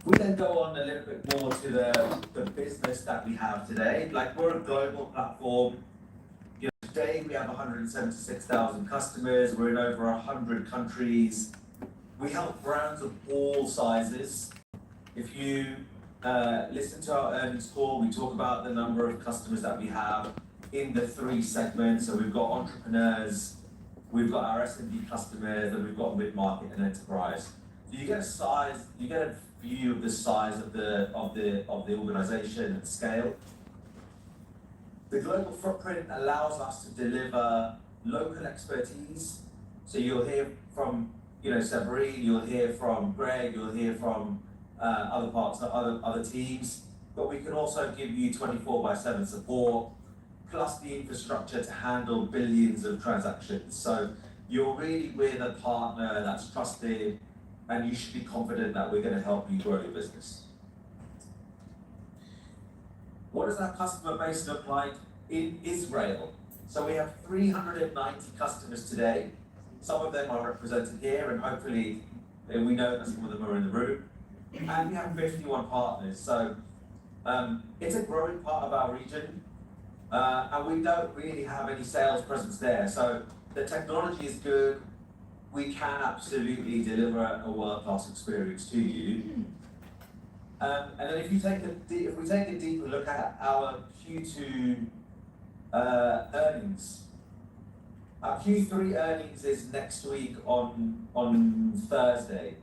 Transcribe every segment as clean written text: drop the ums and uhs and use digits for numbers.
We then go on a little bit more to the business that we have today. Like, we're a global platform. You know, today we have 176,000 customers. We're in over 100 countries. We help brands of all sizes. If you listen to our earnings call, we talk about the number of customers that we have in the 3 segments. So we've got entrepreneurs, we've got our SMB customers, and we've got mid-market and enterprise. So you get a view of the size of the organization and scale. The global footprint allows us to deliver local expertise. So you'll hear from Sabrine, you'll hear from Greg, you'll hear from other teams, but we can also give you 24/7 support, plus the infrastructure to handle billions of transactions. So you're really with a partner that's trusted, and you should be confident that we're going to help you grow your business. What does our customer base look like in Israel? So we have 390 customers today. Some of them are represented here, and hopefully we know that some of them are in the room. And we have 51 partners. So it's a growing part of our region, and we don't really have any sales presence there. So the technology is good. We can absolutely deliver a world-class experience to you. And then if we take a deeper look at our Q2 earnings, our Q3 earnings is next week on Thursday.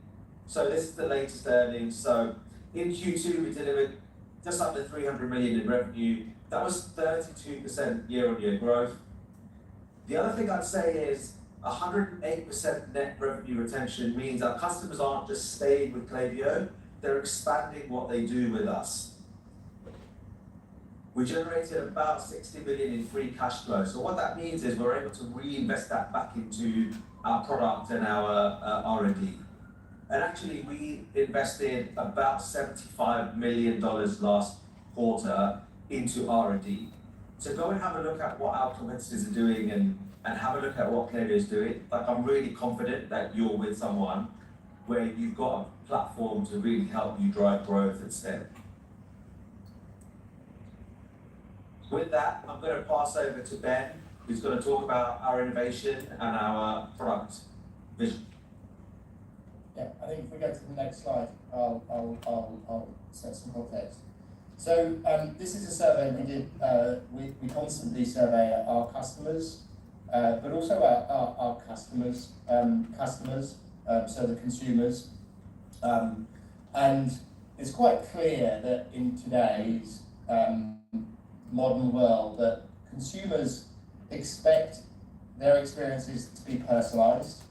So this is the latest earnings. So in Q2 we delivered just under 300 million in revenue. That was 32% year-on-year growth. The other thing I'd say is 108% net revenue retention means our customers aren't just staying with Klaviyo, they're expanding what they do with us. We generated about 60 million in free cash flow. So what that means is we're able to reinvest that back into our product and our R&D. And actually we invested about $75 million last quarter into R&D. So go and have a look at what our competitors are doing and have a look at what Klaviyo is doing. Like, I'm really confident that you're with someone where you've got a platform to really help you drive growth and scale. With that, I'm going to pass over to Ben, who's going to talk about our innovation and our product vision. Yeah, I think if we go to the next slide, I'll set some context. So this is a survey we did. We constantly survey our customers, but also our customers, so the consumers. And it's quite clear that in today's modern world that consumers expect their experiences to be personalized.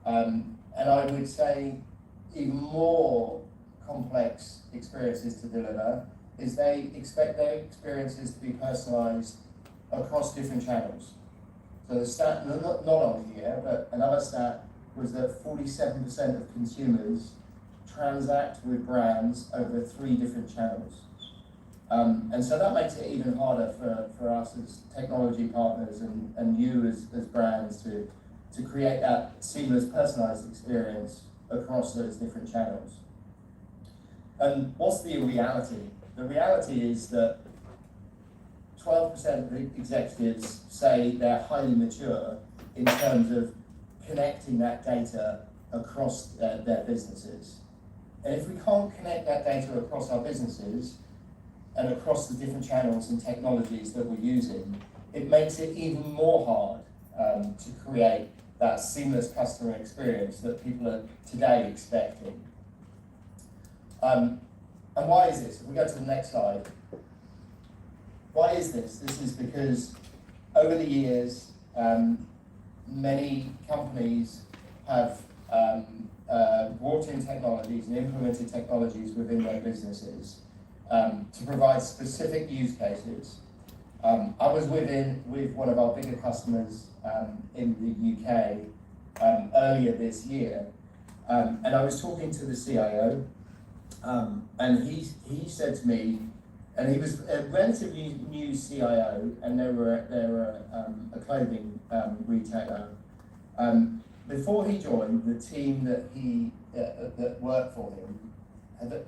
And I would say even more complex experiences to deliver is they expect their experiences to be personalized across different channels. So the stat, not on here, but another stat was that 47% of consumers transact with brands over 3 different channels. And so that makes it even harder for us as technology partners and you as brands to create that seamless, personalized experience across those different channels. And what's the reality? The reality is that 12% of executives say they're highly mature in terms of connecting that data across their businesses. And if we can't connect that data across our businesses and across the different channels and technologies that we're using, it makes it even more hard to create that seamless customer experience that people are today expecting. And why is this? If we go to the next slide. Why is this? This is because over the years, many companies have brought in technologies and implemented technologies within their businesses to provide specific use cases. I was with one of our bigger customers in the UK earlier this year, and I was talking to the CIO, and he said to me, and he was a relatively new CIO, and they were a clothing retailer. Before he joined, the team that worked for him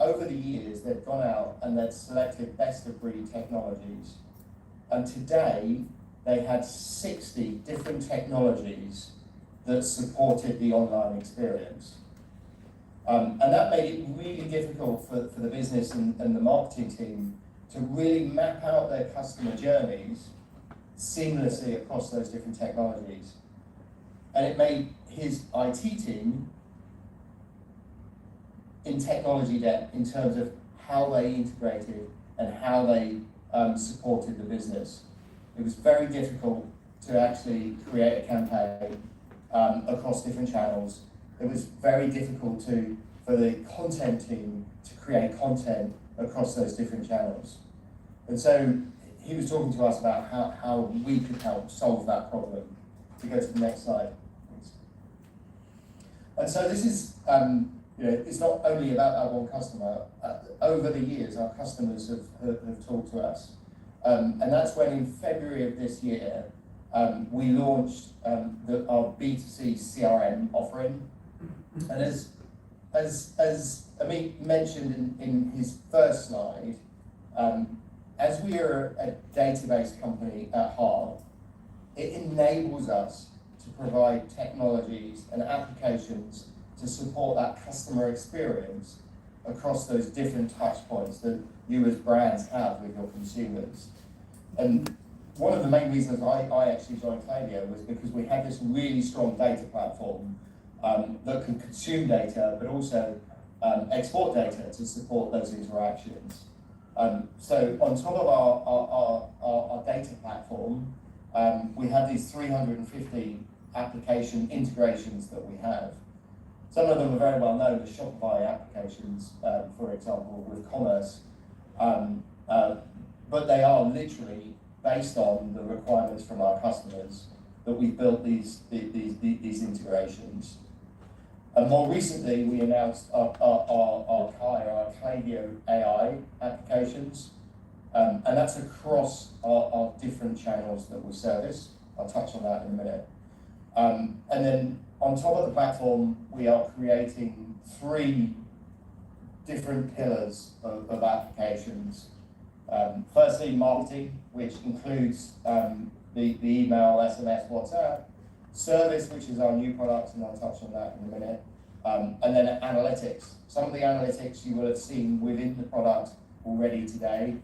over the years, they've gone out and they've selected best of breed technologies. And today, they had 60 different technologies that supported the online experience. And that made it really difficult for the business and the marketing team to really map out their customer journeys seamlessly across those different technologies. And it made his IT team in technology debt in terms of how they integrated and how they supported the business. It was very difficult to actually create a campaign across different channels. It was very difficult for the content team to create content across those different channels. And so he was talking to us about how we could help solve that problem. To go to the next slide, please. And so this is, it's not only about our one customer. Over the years, our customers have talked to us. And that's when in February of this year, we launched our B2C CRM offering. And as Amit mentioned in his first slide, as we are a database company at heart, it enables us to provide technologies and applications to support that customer experience across those different touch points that you as brands have with your consumers. And one of the main reasons I actually joined Klaviyo was because we had this really strong data platform that can consume data, but also export data to support those interactions. So on top of our data platform, we have these 350 application integrations that we have. Some of them are very well known, the Shopify applications, for example, with commerce. But they are literally based on the requirements from our customers that we built these integrations. And more recently, we announced our Klaviyo AI applications, and that's across our different channels that we service. I'll touch on that in a minute. And then on top of the platform, we are creating 3 different pillars of applications. Firstly, marketing, which includes the email, SMS, WhatsApp. Service, which is our new product, and I'll touch on that in a minute. And then analytics. Some of the analytics you will have seen within the product already today,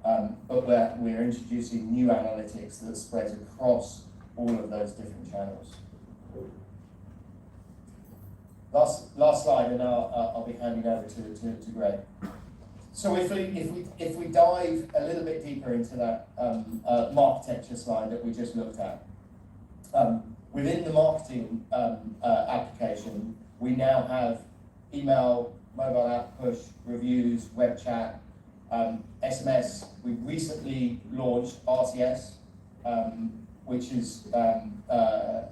but we're introducing new analytics that spreads across all of those different channels. Last slide, and I'll be handing over to Greg. So if we dive a little bit deeper into that architecture slide that we just looked at, within the marketing application, we now have email, mobile app push, reviews, web chat, SMS. We recently launched RTS, which is a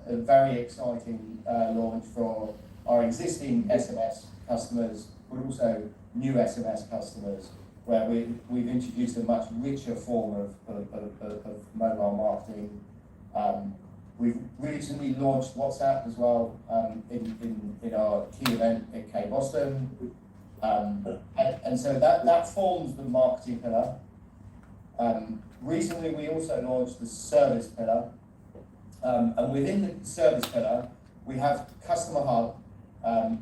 very exciting launch for our existing SMS customers, but also new SMS customers, where we've introduced a much richer form of mobile marketing. We've recently launched WhatsApp as well in our key event at K Boston. And so that forms the marketing pillar. Recently we also launched the service pillar. And within the service pillar, we have Customer Hub,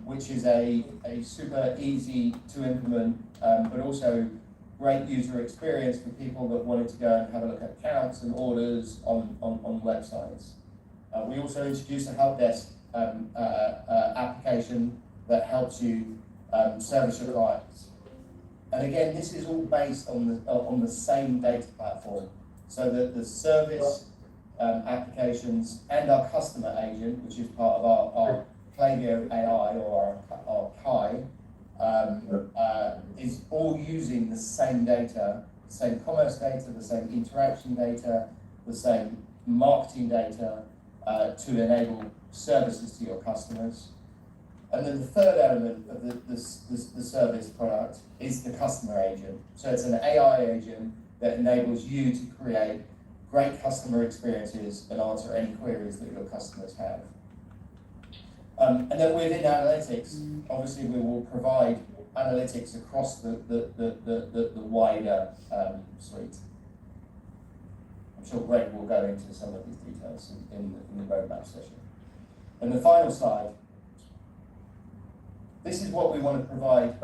which is a super easy to implement, but also great user experience for people that wanted to go and have a look at accounts and orders on websites. We also introduced a help desk application that helps you service your clients. And again, this is all based on the same data platform, so that the service applications and our customer agent, which is part of our Klaviyo AI or our Kai, is all using the same data, the same commerce data, the same interaction data, the same marketing data to enable services to your customers. And then the third element of the service product is the customer agent. So it's an AI agent that enables you to create great customer experiences and answer any queries that your customers have. And then within analytics, obviously we will provide analytics across the wider suite. I'm sure Greg will go into some of these details in the roadmap session. And the final slide, this is what we want to provide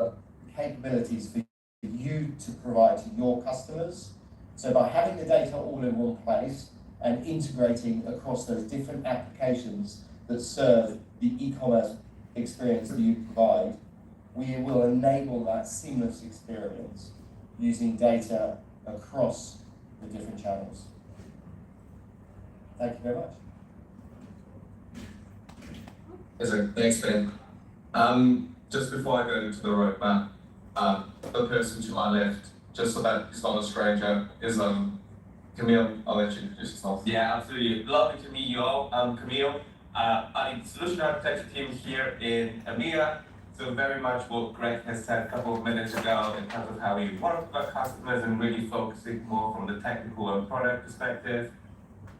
capabilities for you to provide to your customers. So by having the data all in one place and integrating across those different applications that serve the e-commerce experience that you provide, we will enable that seamless experience using data across the different channels. Thank you very much. Thanks, Ben. Just before I go into the roadmap, the person to my left, just so that he's not a stranger, is Camille. I'll let you introduce yourself. Yeah, absolutely. Lovely to meet you all. I'm Camille. I lead the solution architecture team here in EMEA. So very much what Greg has said a couple of minutes ago in terms of how we work with our customers and really focusing more from the technical and product perspective.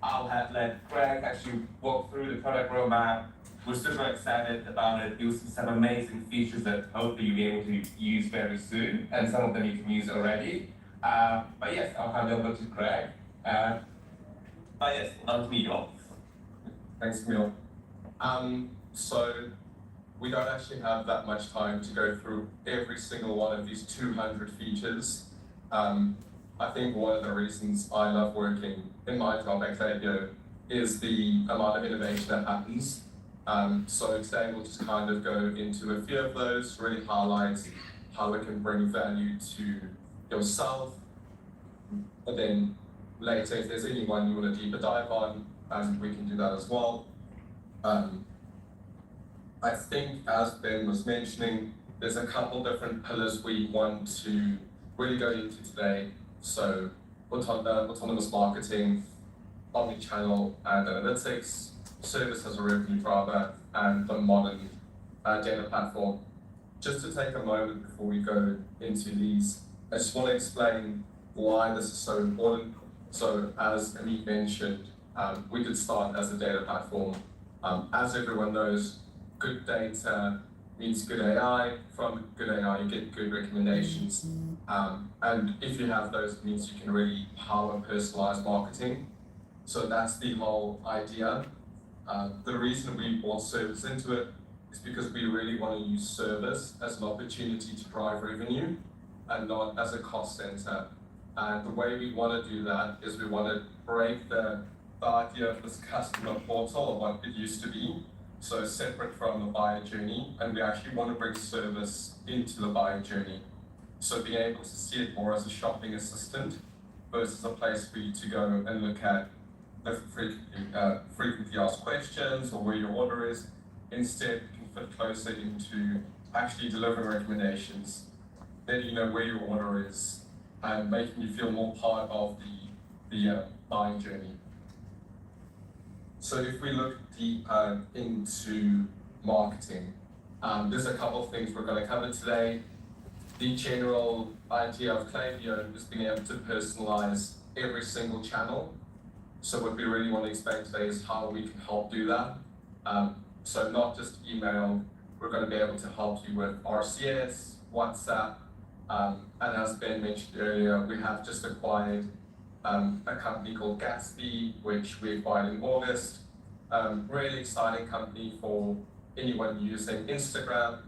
I'll let Greg actually walk through the product roadmap. We're super excited about it. You'll see some amazing features that hopefully you'll be able to use very soon, and some of them you can use already. But yes, I'll hand over to Greg. But yes, on to me, y'all. Thanks, Camille. So we don't actually have that much time to go through every single one of these 200 features. I think one of the reasons I love working in my job at Klaviyo is the amount of innovation that happens. So today we'll just kind of go into a few of those, really highlight how it can bring value to yourself. But then later, if there's anyone you want to deeper dive on, we can do that as well. I think, as Ben was mentioning, there's a couple different pillars we want to really go into today. So autonomous marketing, omnichannel and analytics, service as a revenue driver, and the modern data platform. Just to take a moment before we go into these, I just want to explain why this is so important. So as Amit mentioned, we did start as a data platform. As everyone knows, good data means good AI. From good AI, you get good recommendations. And if you have those, it means you can really power personalized marketing. So that's the whole idea. The reason we brought service into it is because we really want to use service as an opportunity to drive revenue and not as a cost center. And the way we want to do that is we want to break the idea of this customer portal of what it used to be, so separate from the buyer journey, and we actually want to bring service into the buyer journey. So being able to see it more as a shopping assistant versus a place for you to go and look at the frequently asked questions or where your order is. Instead, you can fit closer into actually delivering recommendations, letting you know where your order is, and making you feel more part of the buying journey. So if we look deep into marketing, there's a couple of things we're going to cover today. The general idea of Klaviyo is being able to personalize every single channel. So what we really want to explain today is how we can help do that. So not just email, we're going to be able to help you with RCS, WhatsApp, and as Ben mentioned earlier, we have just acquired a company called Gatsby, which we acquired in August. Really exciting company for anyone using Instagram.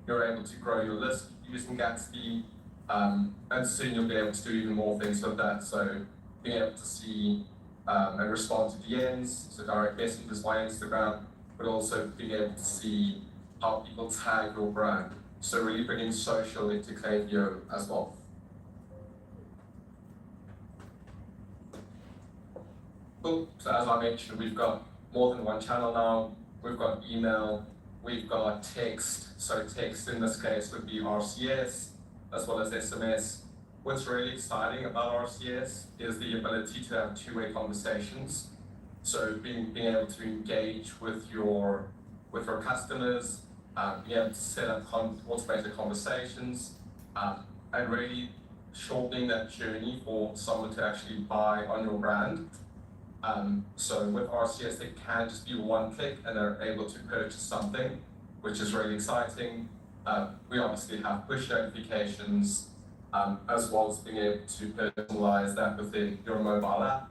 You're able to grow your list using Gatsby, and soon you'll be able to do even more things with that. So being able to see and respond to DMs, so direct messages via Instagram, but also being able to see how people tag your brand. So really bringing social into Klaviyo as well. Cool. So as I mentioned, we've got more than one channel now. We've got email, we've got text. So text in this case would be RCS as well as SMS. What's really exciting about RCS is the ability to have two-way conversations. So being able to engage with your customers, being able to set up automated conversations, and really shortening that journey for someone to actually buy on your brand. So with RCS, it can just be one click and they're able to purchase something, which is really exciting. We obviously have push notifications, as well as being able to personalize that within your mobile app.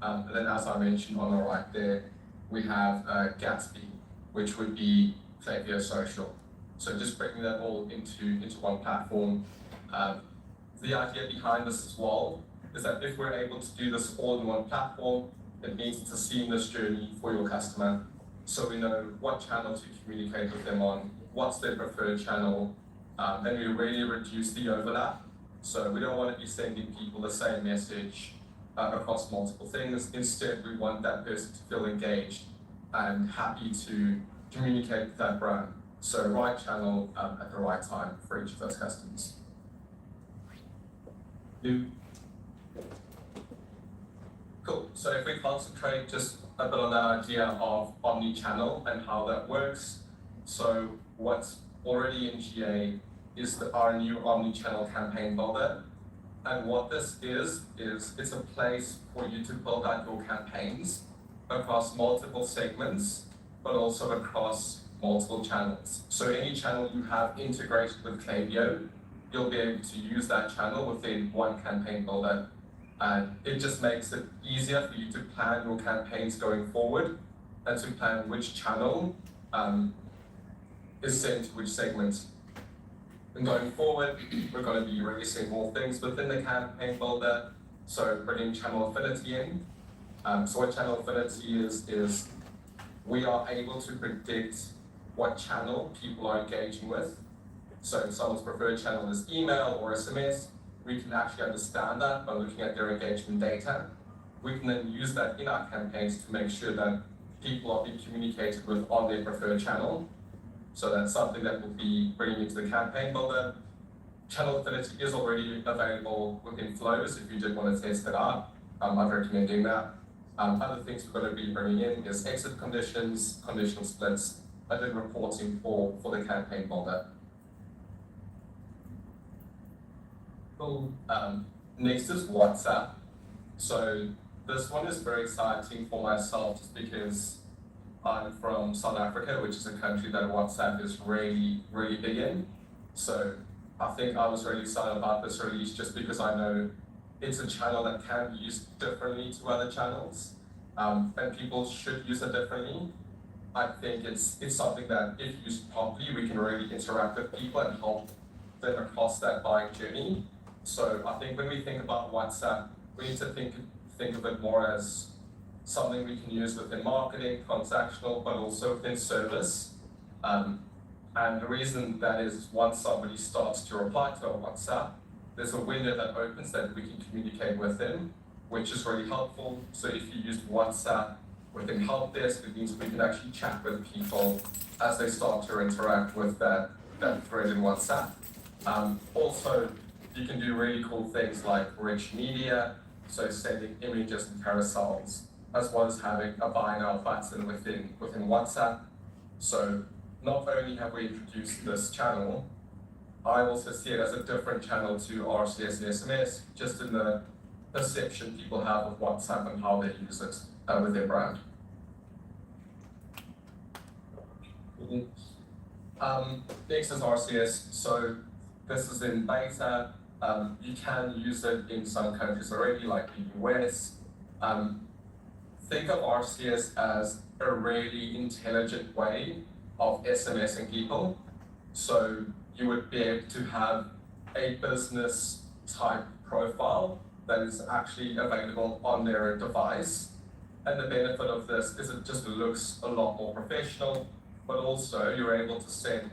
And then as I mentioned on the right there, we have Gatsby, which would be Klaviyo Social. So just bringing that all into one platform. The idea behind this as well is that if we're able to do this all in one platform, it means it's a seamless journey for your customer. So we know what channel to communicate with them on, what's their preferred channel, and we really reduce the overlap. So we don't want to be sending people the same message across multiple things. Instead, we want that person to feel engaged and happy to communicate with that brand. So right channel at the right time for each of those customers. Cool. So if we concentrate just a bit on that idea of omni-channel and how that works. So what's already in GA is our new omni-channel campaign builder. And what this is it's a place for you to build out your campaigns across multiple segments, but also across multiple channels. So any channel you have integrated with Klaviyo, you'll be able to use that channel within one campaign builder. And it just makes it easier for you to plan your campaigns going forward and to plan which channel is sent to which segment. And going forward, we're going to be releasing more things within the campaign builder. So bringing channel affinity in. So what channel affinity is we are able to predict what channel people are engaging with. So if someone's preferred channel is email or SMS, we can actually understand that by looking at their engagement data. We can then use that in our campaigns to make sure that people are being communicated with on their preferred channel. So that's something that we'll be bringing into the campaign builder. Channel affinity is already available within Flows if you did want to test it out. I'd recommend doing that. Other things we're going to be bringing in is exit conditions, conditional splits, and then reporting for the campaign builder. Cool. Next is WhatsApp. So this one is very exciting for myself just because I'm from South Africa, which is a country that WhatsApp is really, really big in. So I think I was really excited about this release just because I know it's a channel that can be used differently to other channels, and people should use it differently. I think it's something that if used properly, we can really interact with people and help them across that buying journey. So I think when we think about WhatsApp, we need to think of it more as something we can use within marketing, transactional, but also within service. And the reason that is once somebody starts to reply to our WhatsApp, there's a window that opens that we can communicate with them, which is really helpful. So if you use WhatsApp within help desk, it means we can actually chat with people as they start to interact with that thread in WhatsApp. Also, you can do really cool things like rich media, so sending images and carousels, as well as having a buy now button within WhatsApp. So not only have we introduced this channel, I also see it as a different channel to RCS and SMS, just in the perception people have of WhatsApp and how they use it with their brand. Next is RCS. So this is in beta. You can use it in some countries already, like the US. Think of RCS as a really intelligent way of SMSing people. So you would be able to have a business type profile that is actually available on their device. And the benefit of this is it just looks a lot more professional, but also you're able to send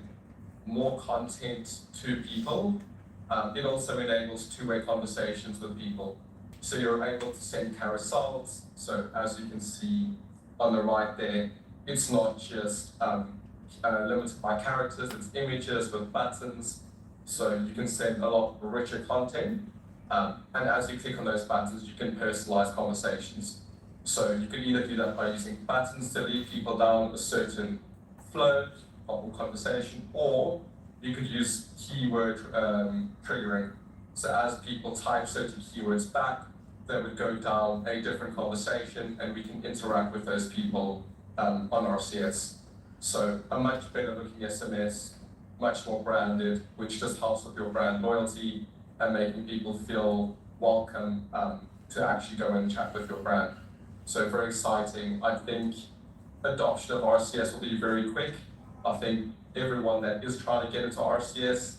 more content to people. It also enables two-way conversations with people. So you're able to send carousels. So as you can see on the right there, it's not just limited by characters, it's images with buttons. So you can send a lot richer content. And as you click on those buttons, you can personalize conversations. So you can either do that by using buttons to lead people down a certain flow of conversation, or you could use keyword triggering. So as people type certain keywords back, they would go down a different conversation and we can interact with those people on RCS. So a much better looking SMS, much more branded, which just helps with your brand loyalty and making people feel welcome to actually go and chat with your brand. So very exciting. I think adoption of RCS will be very quick. I think everyone that is trying to get into RCS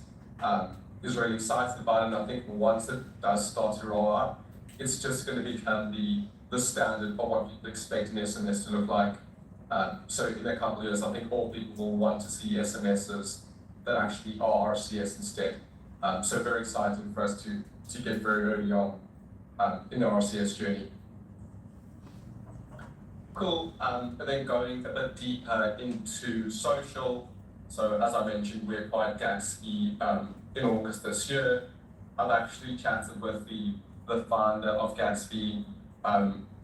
is really excited about it, and I think once it does start to roll out, it's just going to become the standard of what people expect an SMS to look like. So in a couple of years, I think all people will want to see SMSs that actually are RCS instead. So very exciting for us to get very early on in the RCS journey. Cool, and then going a bit deeper into social. So as I mentioned, we acquired Gatsby in August this year. I've actually chatted with the founder of Gatsby.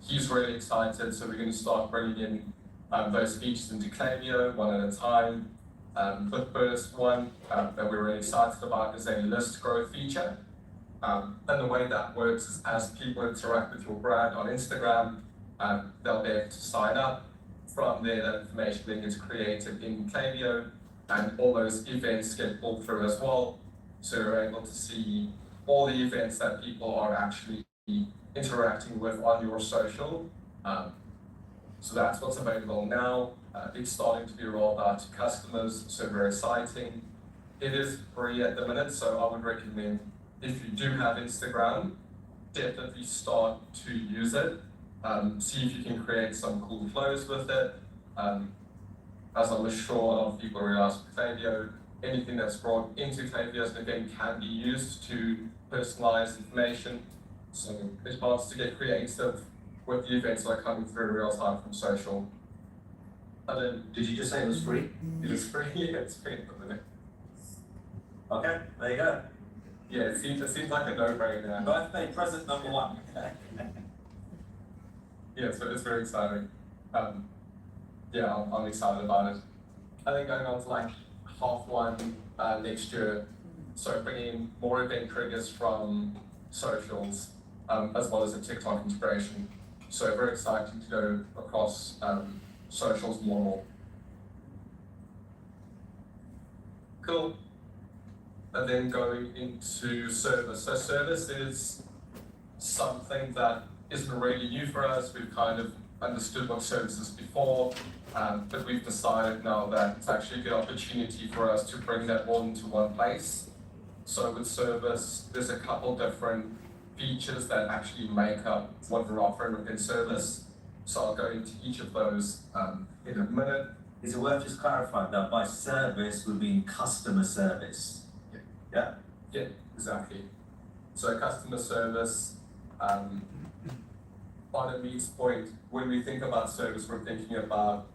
He's really excited, so we're going to start bringing in those features into Klaviyo one at a time. The first one that we're really excited about is a list growth feature. And the way that works is as people interact with your brand on Instagram, they'll be able to sign up. From there, that information then gets created in Klaviyo, and all those events get pulled through as well. So you're able to see all the events that people are actually interacting with on your social. So that's what's available now. It's starting to be rolled out to customers, so very exciting. It is free at the minute, so I would recommend if you do have Instagram, definitely start to use it. See if you can create some cool flows with it. As I'm sure a lot of people realize with Klaviyo, anything that's brought into Klaviyo as an event can be used to personalize information. So it's chance to get creative with the events that are coming through real time from social. And then, Did you just say it was free? it is free, yeah, it's free at the minute. Okay, there you go. Yeah, it seems like a no-brainer. Birthday present number one. Yeah, so it's very exciting. Yeah, I'm excited about it. I think going on to like half one next year, so bringing in more event triggers from socials, as well as a TikTok integration. So very exciting to go across socials more and more. Cool. And then going into service. So service is something that isn't really new for us. We've kind of understood what service is before, but we've decided now that it's actually a good opportunity for us to bring that all into one place. So with service, there's a couple different features that actually make up what we're offering within service. So I'll go into each of those in a minute. Is it worth just clarifying that by service we mean customer service? Yeah? Yeah, exactly. So customer service, on a meets point, when we think about service, we're thinking about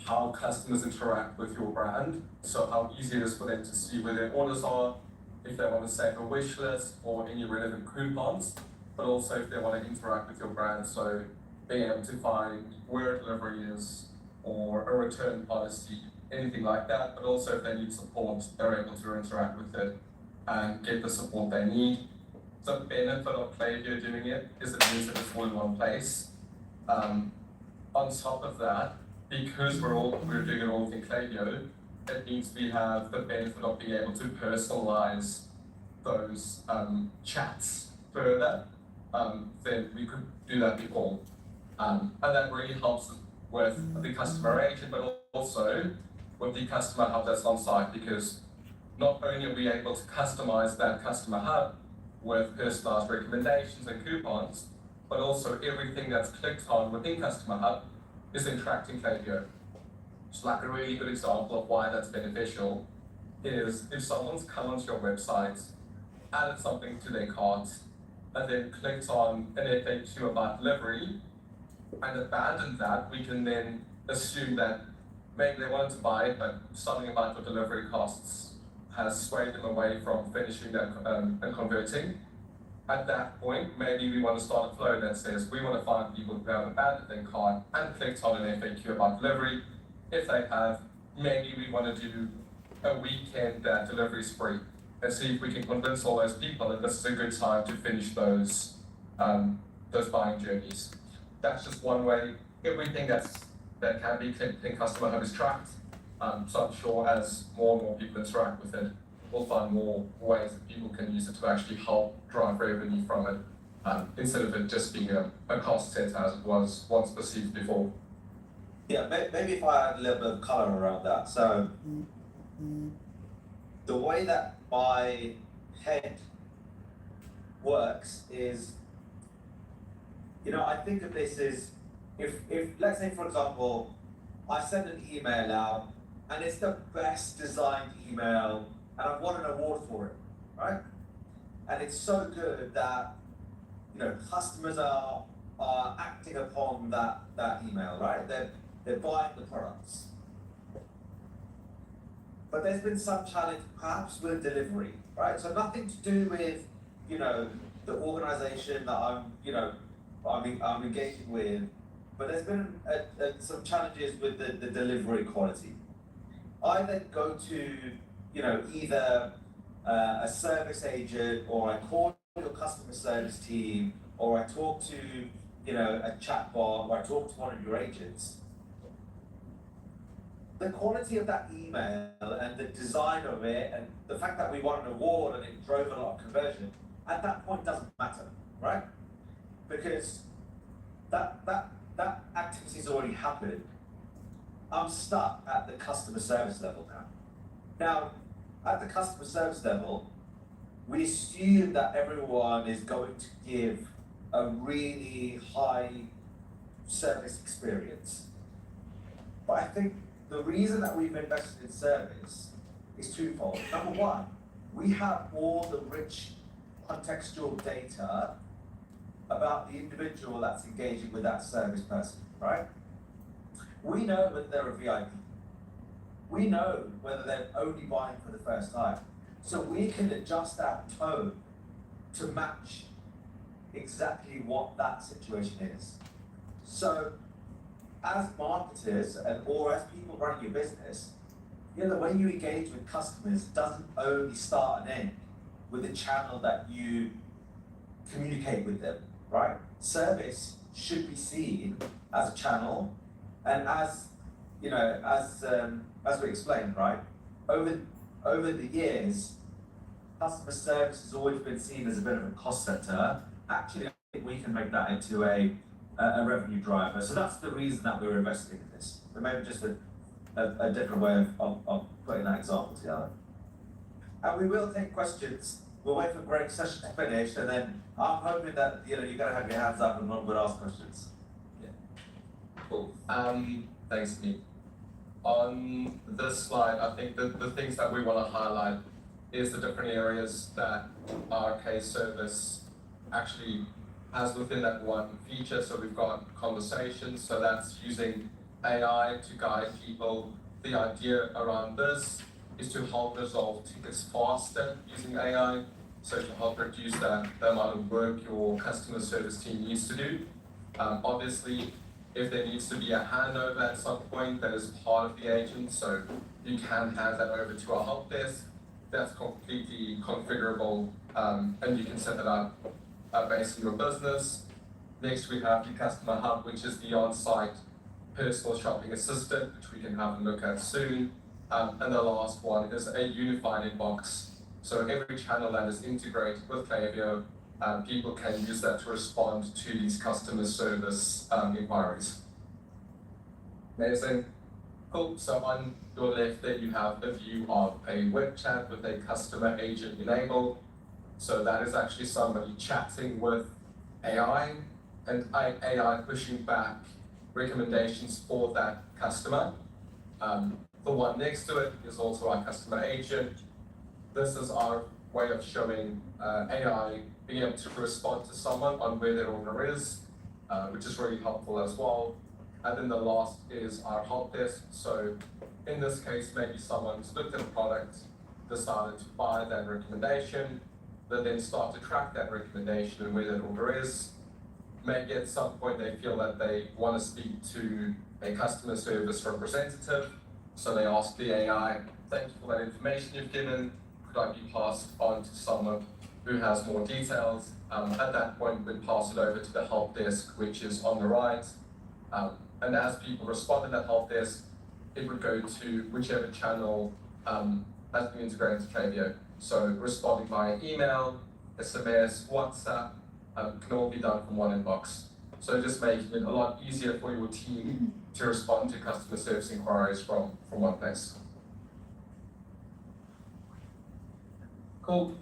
how customers interact with your brand. So how easy it is for them to see where their orders are, if they want to save a wish list or any relevant coupons, but also if they want to interact with your brand. So being able to find where a delivery is or a return policy, anything like that, but also if they need support, they're able to interact with it and get the support they need. The benefit of Klaviyo doing it is it means that it's all in one place. On top of that, because we're doing it all in Klaviyo, it means we have the benefit of being able to personalize those chats further than we could do that before. And that really helps with the customer agent, but also with the customer hub that's on site, because not only are we able to customize that customer hub with personalized recommendations and coupons, but also everything that's clicked on within Customer Hub is then tracked in Klaviyo. So like a really good example of why that's beneficial is if someone's come onto your website, added something to their cart, and then clicked on an FAQ about delivery, and abandoned that, we can then assume that maybe they wanted to buy it, but something about the delivery costs has swayed them away from finishing that and converting. At that point, maybe we want to start a flow that says we want to find people who have abandoned their cart and clicked on an FAQ about delivery. If they have, maybe we want to do a weekend that delivery is free and see if we can convince all those people that this is a good time to finish those buying journeys. That's just one way. Everything that can be clicked in Customer Hub is tracked. So I'm sure as more and more people interact with it, we'll find more ways that people can use it to actually help drive revenue from it, instead of it just being a cost center as it was once perceived before. Yeah, maybe if I add a little bit of color around that. So the way that my head works is, I think of this as if let's say, for example, I send an email out and it's the best designed email and I've won an award for it, right? And it's so good that customers are acting upon that email, right? They're buying the products. But there's been some challenge perhaps with delivery, right? So nothing to do with, the organization that I'm engaging with, but there's been some challenges with the delivery quality. I then go to, either a service agent, or I call your customer service team, or I talk to, a chatbot, or I talk to one of your agents. The quality of that email and the design of it and the fact that we won an award and it drove a lot of conversion, at that point doesn't matter, right? Because that activity's already happened. I'm stuck at the customer service level now. Now, at the customer service level, we assume that everyone is going to give a really high service experience. But I think the reason that we've invested in service is twofold. Number one, we have all the rich contextual data about the individual that's engaging with that service person, right? We know whether they're a VIP. We know whether they're only buying for the first time. So we can adjust our tone to match exactly what that situation is. So as marketers or as people running your business, the way you engage with customers doesn't only start and end with the channel that you communicate with them, right? Service should be seen as a channel, and as we explained, right? Over the years, customer service has always been seen as a bit of a cost center. Actually, I think we can make that into a revenue driver. So that's the reason that we're investing in this. But maybe just a different way of putting that example together. And we will take questions. We'll wait for Greg's session to finish, and then I'm hoping that you're going to have your hands up and we'll ask questions. Yeah. Cool. Thanks, Meet. On this slide, I think the things that we want to highlight is the different areas that our case service actually has within that one feature. So we've got conversations, so that's using AI to guide people. The idea around this is to help resolve tickets faster using AI, so to help reduce the amount of work your customer service team needs to do. Obviously, if there needs to be a handover at some point that is part of the agent, so you can hand that over to a help desk. That's completely configurable, and you can set that up based on your business. Next, we have the customer hub, which is the on-site personal shopping assistant, which we can have a look at soon. And the last one is a unified inbox. So every channel that is integrated with Klaviyo, people can use that to respond to these customer service inquiries. Amazing. Cool. So on your left there, you have a view of a web chat with a customer agent enabled. So that is actually somebody chatting with AI, and AI pushing back recommendations for that customer. The one next to it is also our customer agent. This is our way of showing AI being able to respond to someone on where their order is, which is really helpful as well. And then the last is our help desk. So in this case, maybe someone's looked at a product, decided to buy that recommendation, they then start to track that recommendation and where that order is. Maybe at some point they feel that they want to speak to a customer service representative. So they ask the AI, thank you for that information you've given. Could I be passed on to someone who has more details? At that point, we'd pass it over to the help desk, which is on the right. And as people respond to that help desk, it would go to whichever channel has been integrated to Klaviyo. So responding via email, SMS, WhatsApp, can all be done from one inbox. So just making it a lot easier for your team to respond to customer service inquiries from one place. Cool.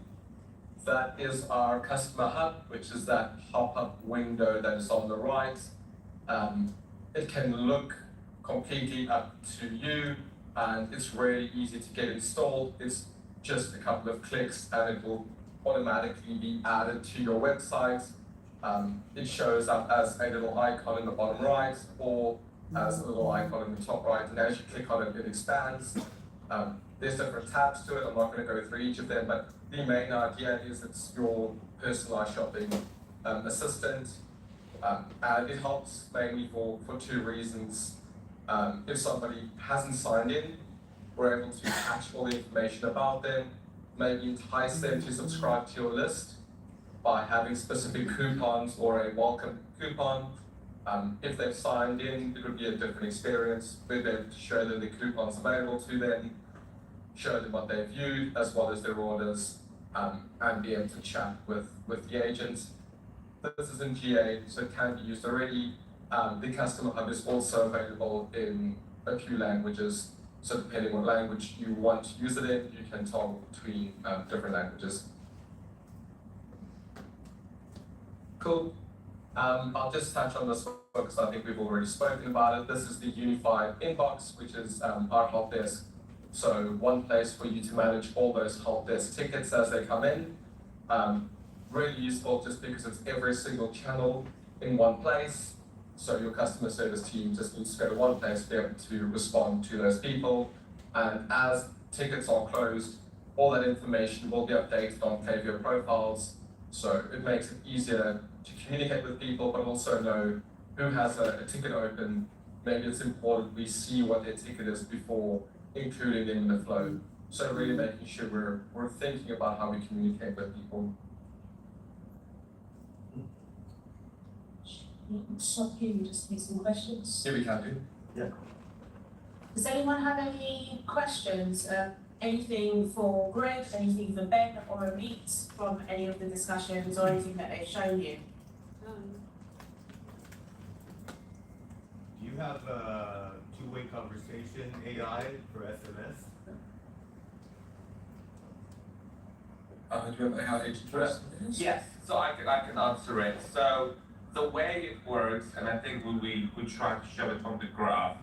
That is our customer hub, which is that pop-up window that is on the right. It can look completely up to you, and it's really easy to get installed. It's just a couple of clicks and it will automatically be added to your website. It shows up as a little icon in the bottom right or as a little icon in the top right, and as you click on it, it expands. There's different tabs to it. I'm not going to go through each of them, but the main idea is it's your personalized shopping assistant, and it helps mainly for two reasons. If somebody hasn't signed in, we're able to catch all the information about them, maybe entice them to subscribe to your list by having specific coupons or a welcome coupon. If they've signed in, it would be a different experience. We'd be able to show them the coupons available to them, show them what they've viewed as well as their orders, and be able to chat with the agent. This is in GA, so it can be used already. The customer hub is also available in a few languages. So depending on what language you want to use it in, you can toggle between different languages. Cool. I'll just touch on this one because I think we've already spoken about it. This is the unified inbox, which is our help desk. So one place for you to manage all those help desk tickets as they come in. Really useful just because it's every single channel in one place. So your customer service team just needs to go to one place to be able to respond to those people. And as tickets are closed, all that information will be updated on Klaviyo profiles. So it makes it easier to communicate with people, but also know who has a ticket open. Maybe it's important we see what their ticket is before including them in the flow. So really making sure we're thinking about how we communicate with people. Stop here, you just need some questions. Here we can do. Does anyone have any questions? Anything for Greg, anything for Ben or Amit from any of the discussions or anything that they've shown you? Do you have a two-way conversation AI for SMS? Do you have AI agent for us? Yes, so I can answer it. So the way it works, and I think we try to show it on the graph,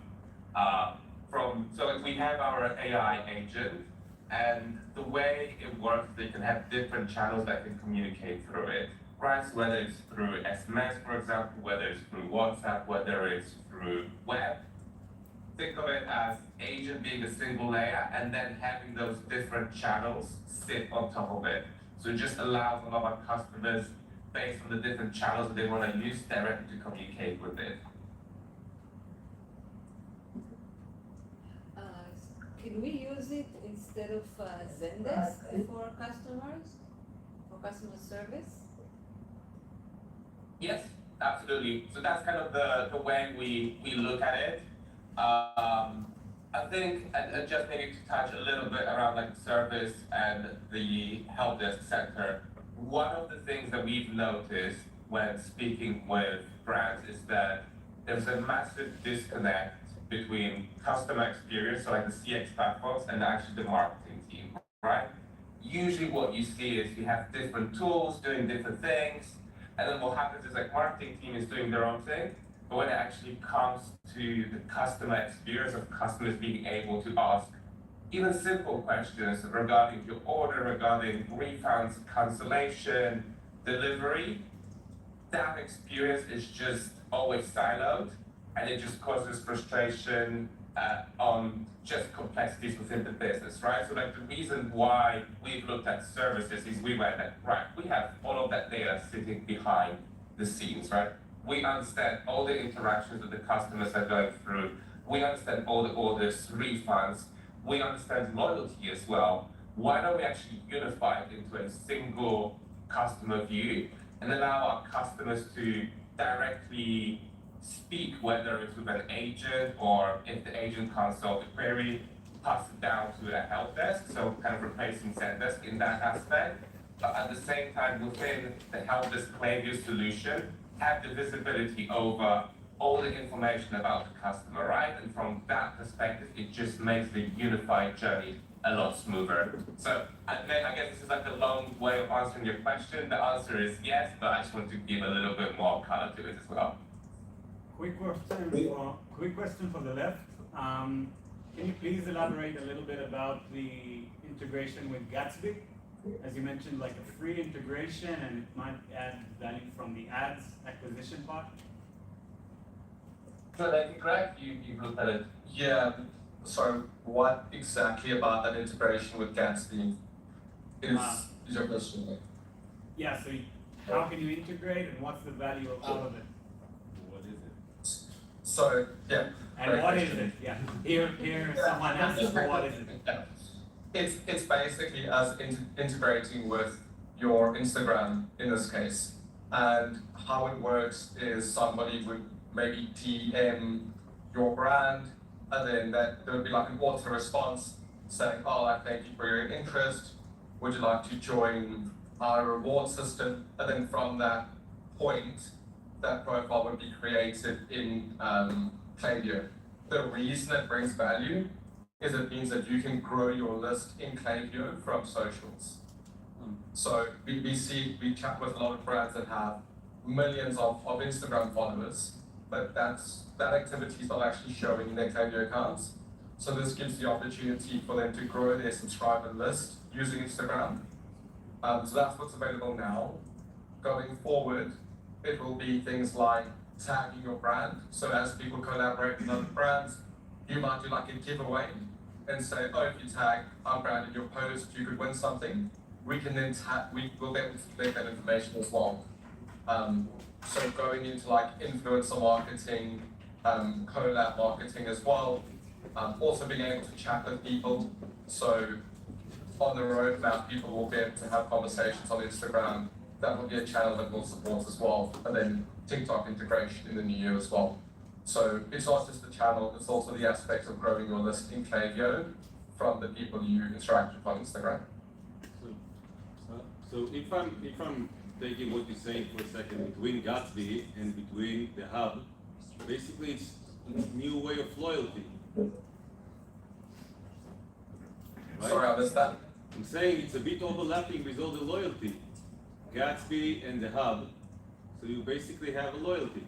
so we have our AI agent, and the way it works, they can have different channels that can communicate through it, right? So whether it's through SMS, for example, whether it's through WhatsApp, whether it's through web. Think of it as agent being a single layer and then having those different channels sit on top of it. So it just allows a lot of our customers, based on the different channels that they want to use, directly to communicate with it. Can we use it instead of Zendesk for customers, for customer service? Yes, absolutely. So that's kind of the way we look at it. I think, and just maybe to touch a little bit around like service and the help desk sector, one of the things that we've noticed when speaking with brands is that there's a massive disconnect between customer experience, so like the CX platforms, and actually the marketing team, right? Usually what you see is you have different tools doing different things, and then what happens is like marketing team is doing their own thing, but when it actually comes to the customer experience of customers being able to ask even simple questions regarding your order, regarding refunds, cancellation, delivery, that experience is just always siloed, and it just causes frustration on just complexities within the business, right? So like the reason why we've looked at services is we went like, right, we have all of that data sitting behind the scenes, right? We understand all the interactions that the customers are going through. We understand all the orders, refunds. We understand loyalty as well. Why don't we actually unify it into a single customer view and allow our customers to directly speak, whether it's with an agent or if the agent can't solve the query, pass it down to a help desk, so kind of replacing Zendesk in that aspect. But at the same time, within the help desk Klaviyo solution, have the visibility over all the information about the customer, right? And from that perspective, it just makes the unified journey a lot smoother. So I guess this is like a long way of answering your question. The answer is yes, but I just want to give a little bit more color to it as well. Quick question for the left. Can you please elaborate a little bit about the integration with Gatsby? As you mentioned, like a free integration, and it might add value from the ads acquisition part. So thank you, Greg. You looked at it. Yeah, so what exactly about that integration with Gatsby is your question? Yeah, so how can you integrate and what's the value out of it? What is it? So, yeah. And what is it? Yeah, here someone asks, what is it? Yeah. It's basically us integrating with your Instagram in this case. And how it works is somebody would maybe DM your brand, and then there would be like an auto response saying, oh, I thank you for your interest. Would you like to join our reward system? And then from that point, that profile would be created in Klaviyo. The reason it brings value is it means that you can grow your list in Klaviyo from socials. So we chat with a lot of brands that have millions of Instagram followers, but that activity is not actually showing in their Klaviyo accounts. So this gives the opportunity for them to grow their subscriber list using Instagram. So that's what's available now. Going forward, it will be things like tagging your brand. So as people collaborate with other brands, you might do like a giveaway and say, oh, if you tag our brand in your post, you could win something. We can then we will be able to collect that information as well. So going into like influencer marketing, collab marketing as well. Also being able to chat with people. So on the roadmap, people will be able to have conversations on Instagram. That will be a channel that we'll support as well. And then TikTok integration in the new year as well. So it's not just the channel, it's also the aspect of growing your list in Klaviyo from the people you interact with on Instagram. So if I'm taking what you're saying for a second, between Gatsby and between the hub, basically it's a new way of loyalty. Right? Sorry, I missed that. I'm saying it's a bit overlapping with all the loyalty. Gatsby and the hub, so you basically have a loyalty.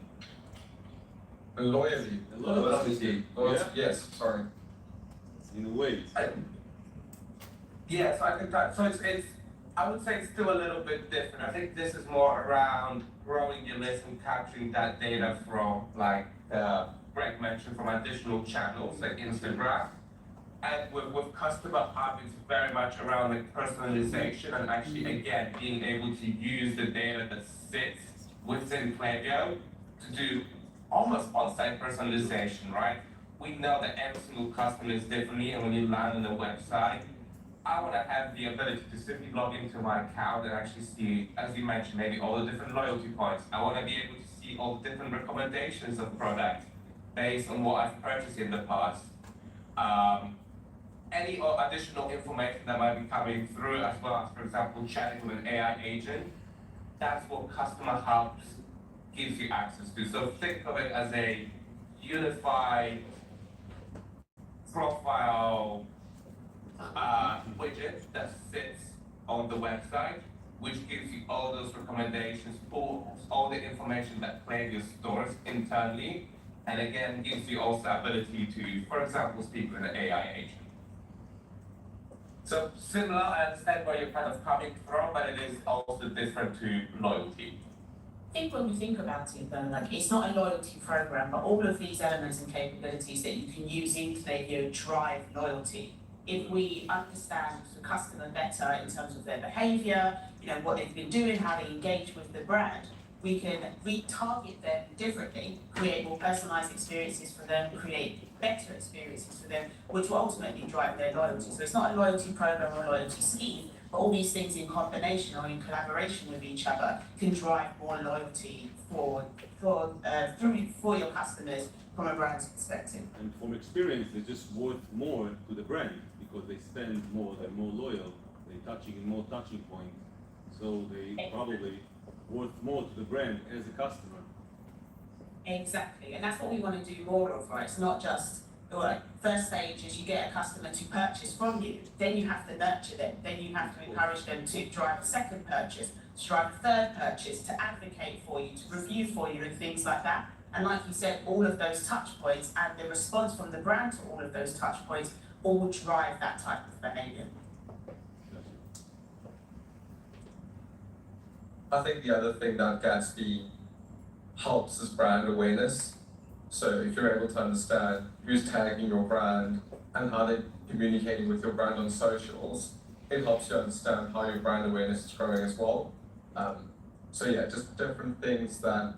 A loyalty. A loyalty. Loyalty. Yeah. Yes, sorry. In a way. Yeah, so I think that, so it's I would say it's still a little bit different. I think this is more around growing your list and capturing that data from, like Greg mentioned, from additional channels like Instagram. And with Customer Hub, it's very much around like personalization and actually, again, being able to use the data that sits within Klaviyo to do almost on-site personalization, right? We know that every single customer is differently, and when you land on the website, I want to have the ability to simply log into my account and actually see, as you mentioned, maybe all the different loyalty points. I want to be able to see all the different recommendations of products based on what I've purchased in the past. Any additional information that might be coming through, as well as, for example, chatting with an AI agent, that's what Customer Hub gives you access to. So think of it as a unified profile widget that sits on the website, which gives you all those recommendations, pulls all the information that Klaviyo stores internally, and again gives you also ability to, for example, speak with an AI agent. So similar, I understand where you're kind of coming from, but it is also different to loyalty. I think when we think about it though, like it's not a loyalty program, but all of these elements and capabilities that you can use in Klaviyo drive loyalty. If we understand the customer better in terms of their behavior, what they've been doing, how they engage with the brand, we can retarget them differently, create more personalized experiences for them, create better experiences for them, which will ultimately drive their loyalty. So it's not a loyalty program or a loyalty scheme, But all these things in combination or in collaboration with each other can drive more loyalty for your customers from a brand's perspective. And from experience, they're just worth more to the brand because they spend more, they're more loyal, they're touching in more touching points. So they probably worth more to the brand as a customer. Exactly, and that's what we want to do more of, right? It's not just, like, first stage is you get a customer to purchase from you, then you have to nurture them, then you have to encourage them to drive a second purchase, to drive a third purchase, to advocate for you, to review for you and things like that. And like you said, all of those touch points and the response from the brand to all of those touch points all drive that type of behavior. I think the other thing that Gatsby helps is brand awareness. So if you're able to understand who's tagging your brand and how they're communicating with your brand on socials, it helps you understand how your brand awareness is growing as well. So yeah, just different things that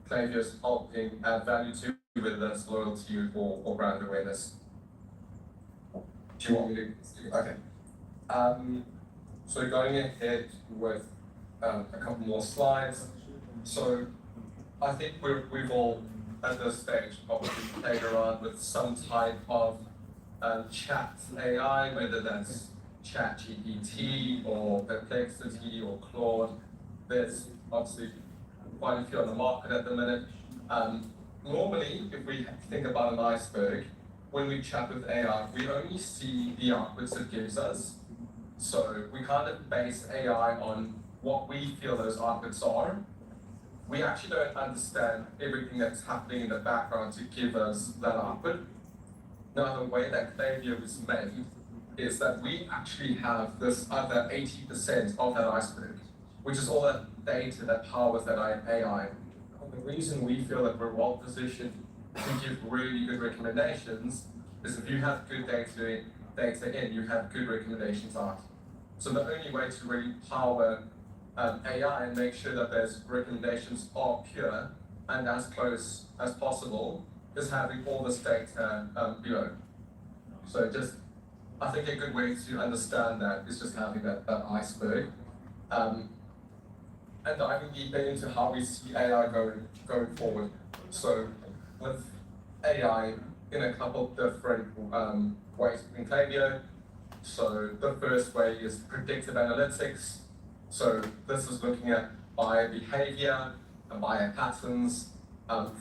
Klaviyo is helping add value to, whether that's loyalty or brand awareness. Do you want me to? Okay. So going ahead with a couple more slides. So I think we've all at this stage probably played around with some type of chat AI, whether that's ChatGPT or Perplexity or Claude. There's obviously quite a few on the market at the minute. Normally, if we think about an iceberg, when we chat with AI, we only see the outputs it gives us. So we kind of base AI on what we feel those outputs are. We actually don't understand everything that's happening in the background to give us that output. Now, the way that Klaviyo is made is that we actually have this other 80% of that iceberg, which is all that data that powers that AI. And the reason we feel that we're well positioned to give really good recommendations is if you have good data in, you have good recommendations out. So the only way to really power AI and make sure that those recommendations are pure and as close as possible is having all this data below. So just, I think a good way to understand that is just having that iceberg. And diving deeper into how we see AI going forward. So with AI in a couple different ways in Klaviyo. So the first way is predictive analytics. So this is looking at buyer behavior and buyer patterns.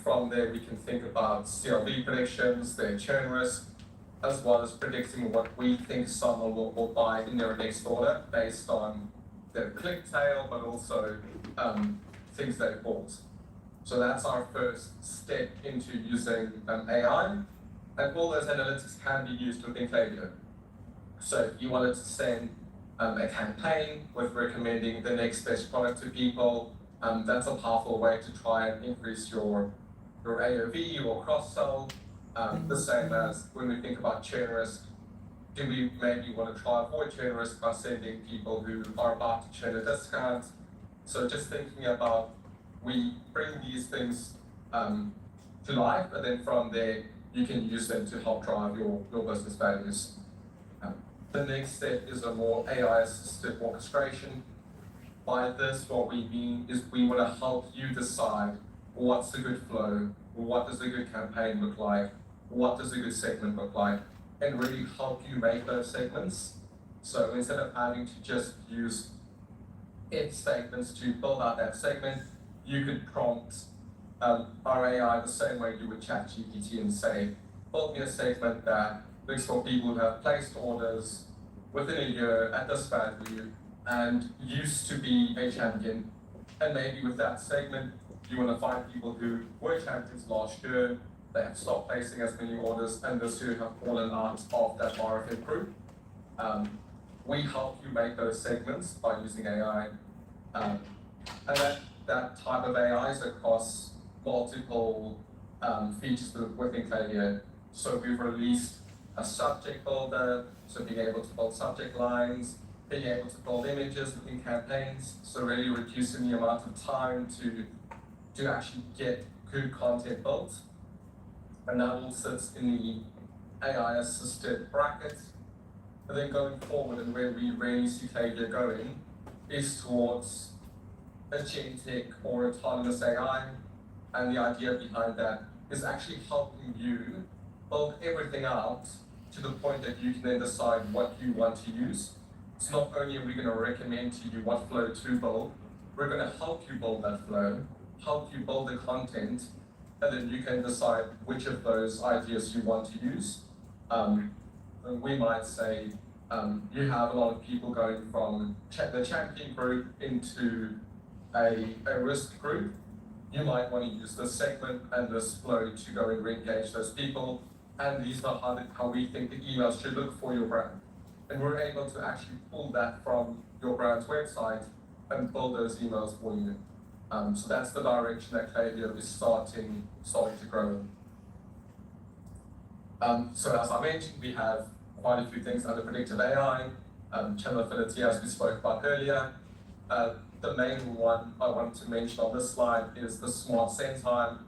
From there, we can think about CLV predictions, their churn risk, as well as predicting what we think someone will buy in their next order based on their click tail, but also things they bought. So that's our first step into using AI, and all those analytics can be used within Klaviyo. So if you wanted to send a campaign with recommending the next best product to people, that's a powerful way to try and increase your AOV or cross-sell. The same as when we think about churn risk, do we maybe want to try avoid churn risk by sending people who are about to churn a discount? So just thinking about, we bring these things to life, and then from there, you can use them to help drive your business values. The next step is a more AI-assisted orchestration. By this, what we mean is we want to help you decide what's a good flow, what does a good campaign look like, what does a good segment look like, and really help you make those segments. So instead of having to just use if statements to build out that segment, you could prompt our AI the same way you would ChatGPT and say, build me a segment that looks for people who have placed orders within a year at this value and used to be a champion. And maybe with that segment, you want to find people who were champions last year, they have stopped placing as many orders, and this year have fallen out of that RFM group. We help you make those segments by using AI. And that type of AI is across multiple features within Klaviyo. So we've released a subject builder, so being able to build subject lines, being able to build images within campaigns, so really reducing the amount of time to actually get good content built. And that all sits in the AI-assisted bracket. But then going forward and where we really see Klaviyo going is towards agentic or autonomous AI. And the idea behind that is actually helping you build everything out to the point that you can then decide what you want to use. So not only are we going to recommend to you what flow to build, we're going to help you build that flow, help you build the content, and then you can decide which of those ideas you want to use. And we might say you have a lot of people going from the champion group into a risk group. You might want to use this segment and this flow to go and re-engage those people. And these are how we think the emails should look for your brand. And we're able to actually pull that from your brand's website and build those emails for you. So that's the direction that Klaviyo is starting to grow in. So as I mentioned, we have quite a few things under predictive AI, channel affinity as we spoke about earlier. The main one I want to mention on this slide is the smart send time.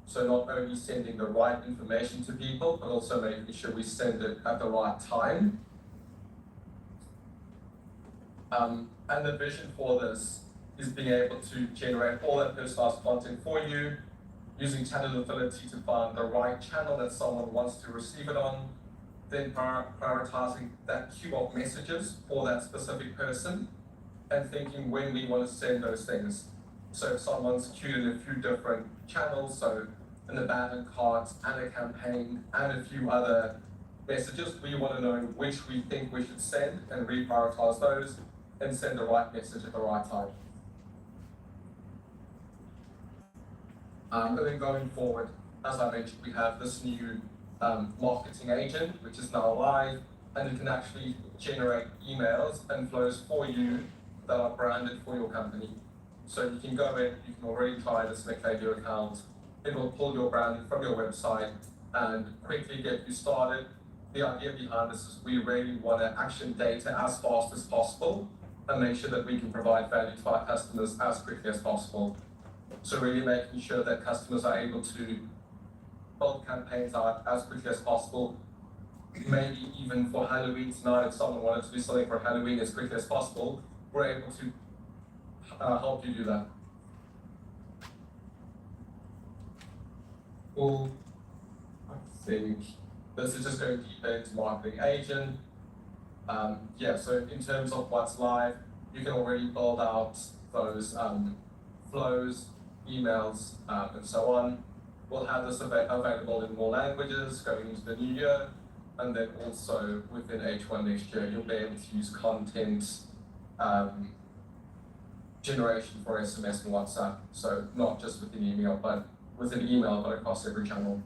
So not only sending the right information to people, but also making sure we send it at the right time. And the vision for this is being able to generate all that personalized content for you, using channel affinity to find the right channel that someone wants to receive it on, then prioritizing that queue of messages for that specific person, and thinking when we want to send those things. So if someone's queued in a few different channels, so an abandoned cart and a campaign and a few other messages, we want to know which we think we should send and reprioritize those and send the right message at the right time. And then going forward, as I mentioned, we have this new marketing agent, which is now live, and it can actually generate emails and flows for you that are branded for your company. So you can go in, you can already try this in a Klaviyo account. It will pull your branding from your website and quickly get you started. The idea behind this is we really want to action data as fast as possible and make sure that we can provide value to our customers as quickly as possible. So really making sure that customers are able to build campaigns out as quickly as possible. Maybe even for Halloween tonight, if someone wanted to do something for Halloween as quickly as possible, we're able to help you do that. Cool. I think this is just going deeper into marketing agent. Yeah, so in terms of what's live, you can already build out those flows, emails, and so on. We'll have this available in more languages going into the new year, and then also within H1 next year, you'll be able to use content generation for SMS and WhatsApp. So not just within email, but across every channel.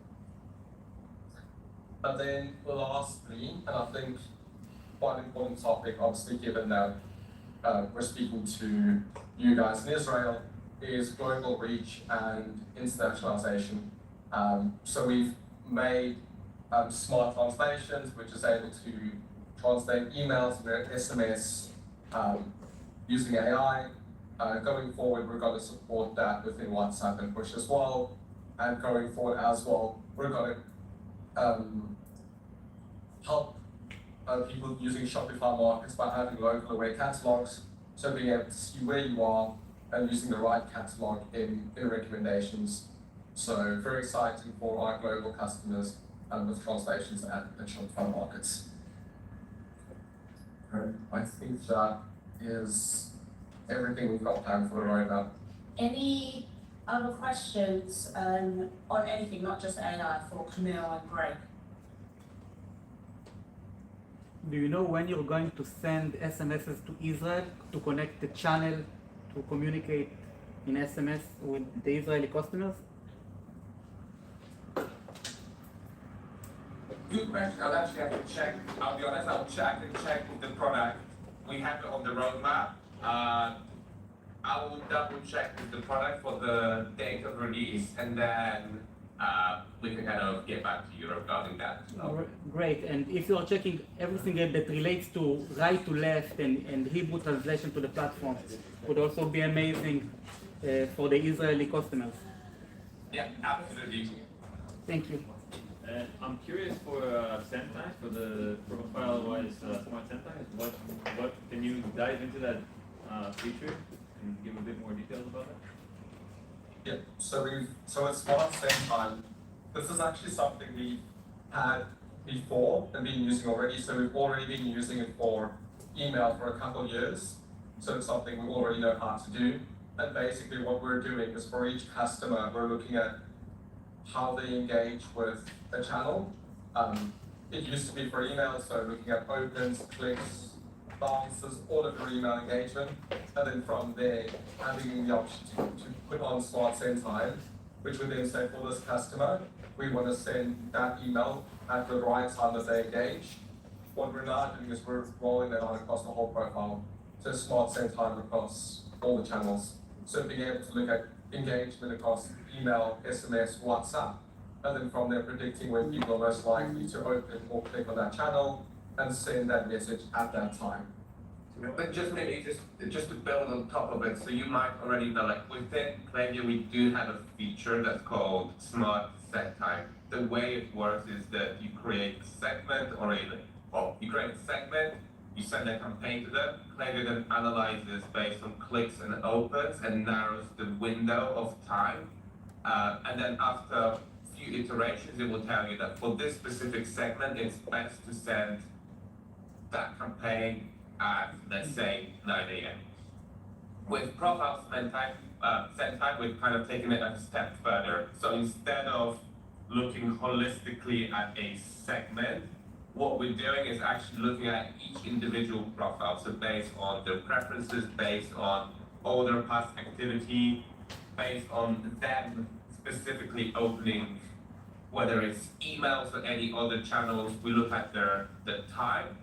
And then lastly, and I think quite an important topic, obviously given that we're speaking to you guys in Israel, is global reach and internationalization. So we've made smart translations, which is able to translate emails and SMS using AI. Going forward, we're going to support that within WhatsApp and Push as well. And going forward as well, we're going to help people using Shopify markets by having local aware catalogs. So being able to see where you are and using the right catalog in recommendations. So very exciting for our global customers with translations and Shopify markets. I think that is everything we've got planned for the roadmap. Any other questions on anything, not just AI, for Camille and Greg? Do you know when you're going to send SMSs to Israel to connect the channel to communicate in SMS with the Israeli customers? Good question. I'll actually have to check. I'll be honest, I'll check with the product. We have it on the roadmap. I will double check with the product for the date of release, and then we can kind of get back to you regarding that. Great. And if you're checking everything that relates to right to left and Hebrew translation to the platform, would also be amazing for the Israeli customers. Yeah, absolutely. Thank you. I'm curious for send time, for the profile-wise smart send time. What can you dive into that feature and give a bit more details about it? Yeah, so with Smart Send Time, this is actually something we've had before and been using already. So we've already been using it for email for a couple of years. So it's something we already know how to do. And basically what we're doing is for each customer, we're looking at how they engage with a channel. It used to be for email, so looking at opens, clicks, bounces, all of your email engagement. And then from there, having the option to put on Smart Send Time, which would then say for this customer, we want to send that email at the right time that they engage. What we're now doing is we're rolling that on across the whole profile. So Smart Send Time across all the channels. So being able to look at engagement across email, SMS, WhatsApp, and then from there predicting when people are most likely to open or click on that channel and send that message at that time. But just maybe just to build on top of it, so you might already know, like within Klaviyo, we do have a feature that's called Smart Set Time. The way it works is that you create a segment you create a segment, you send a campaign to them, Klaviyo then analyzes based on clicks and opens and narrows the window of time. And then after a few iterations, it will tell you that for this specific segment, it's best to send that campaign at, let's say, 9 a.m. With profile send time, we've kind of taken it a step further. So instead of looking holistically at a segment, what we're doing is actually looking at each individual profile. So based on their preferences, based on all their past activity, based on them specifically opening, whether it's emails or any other channels, we look at the time.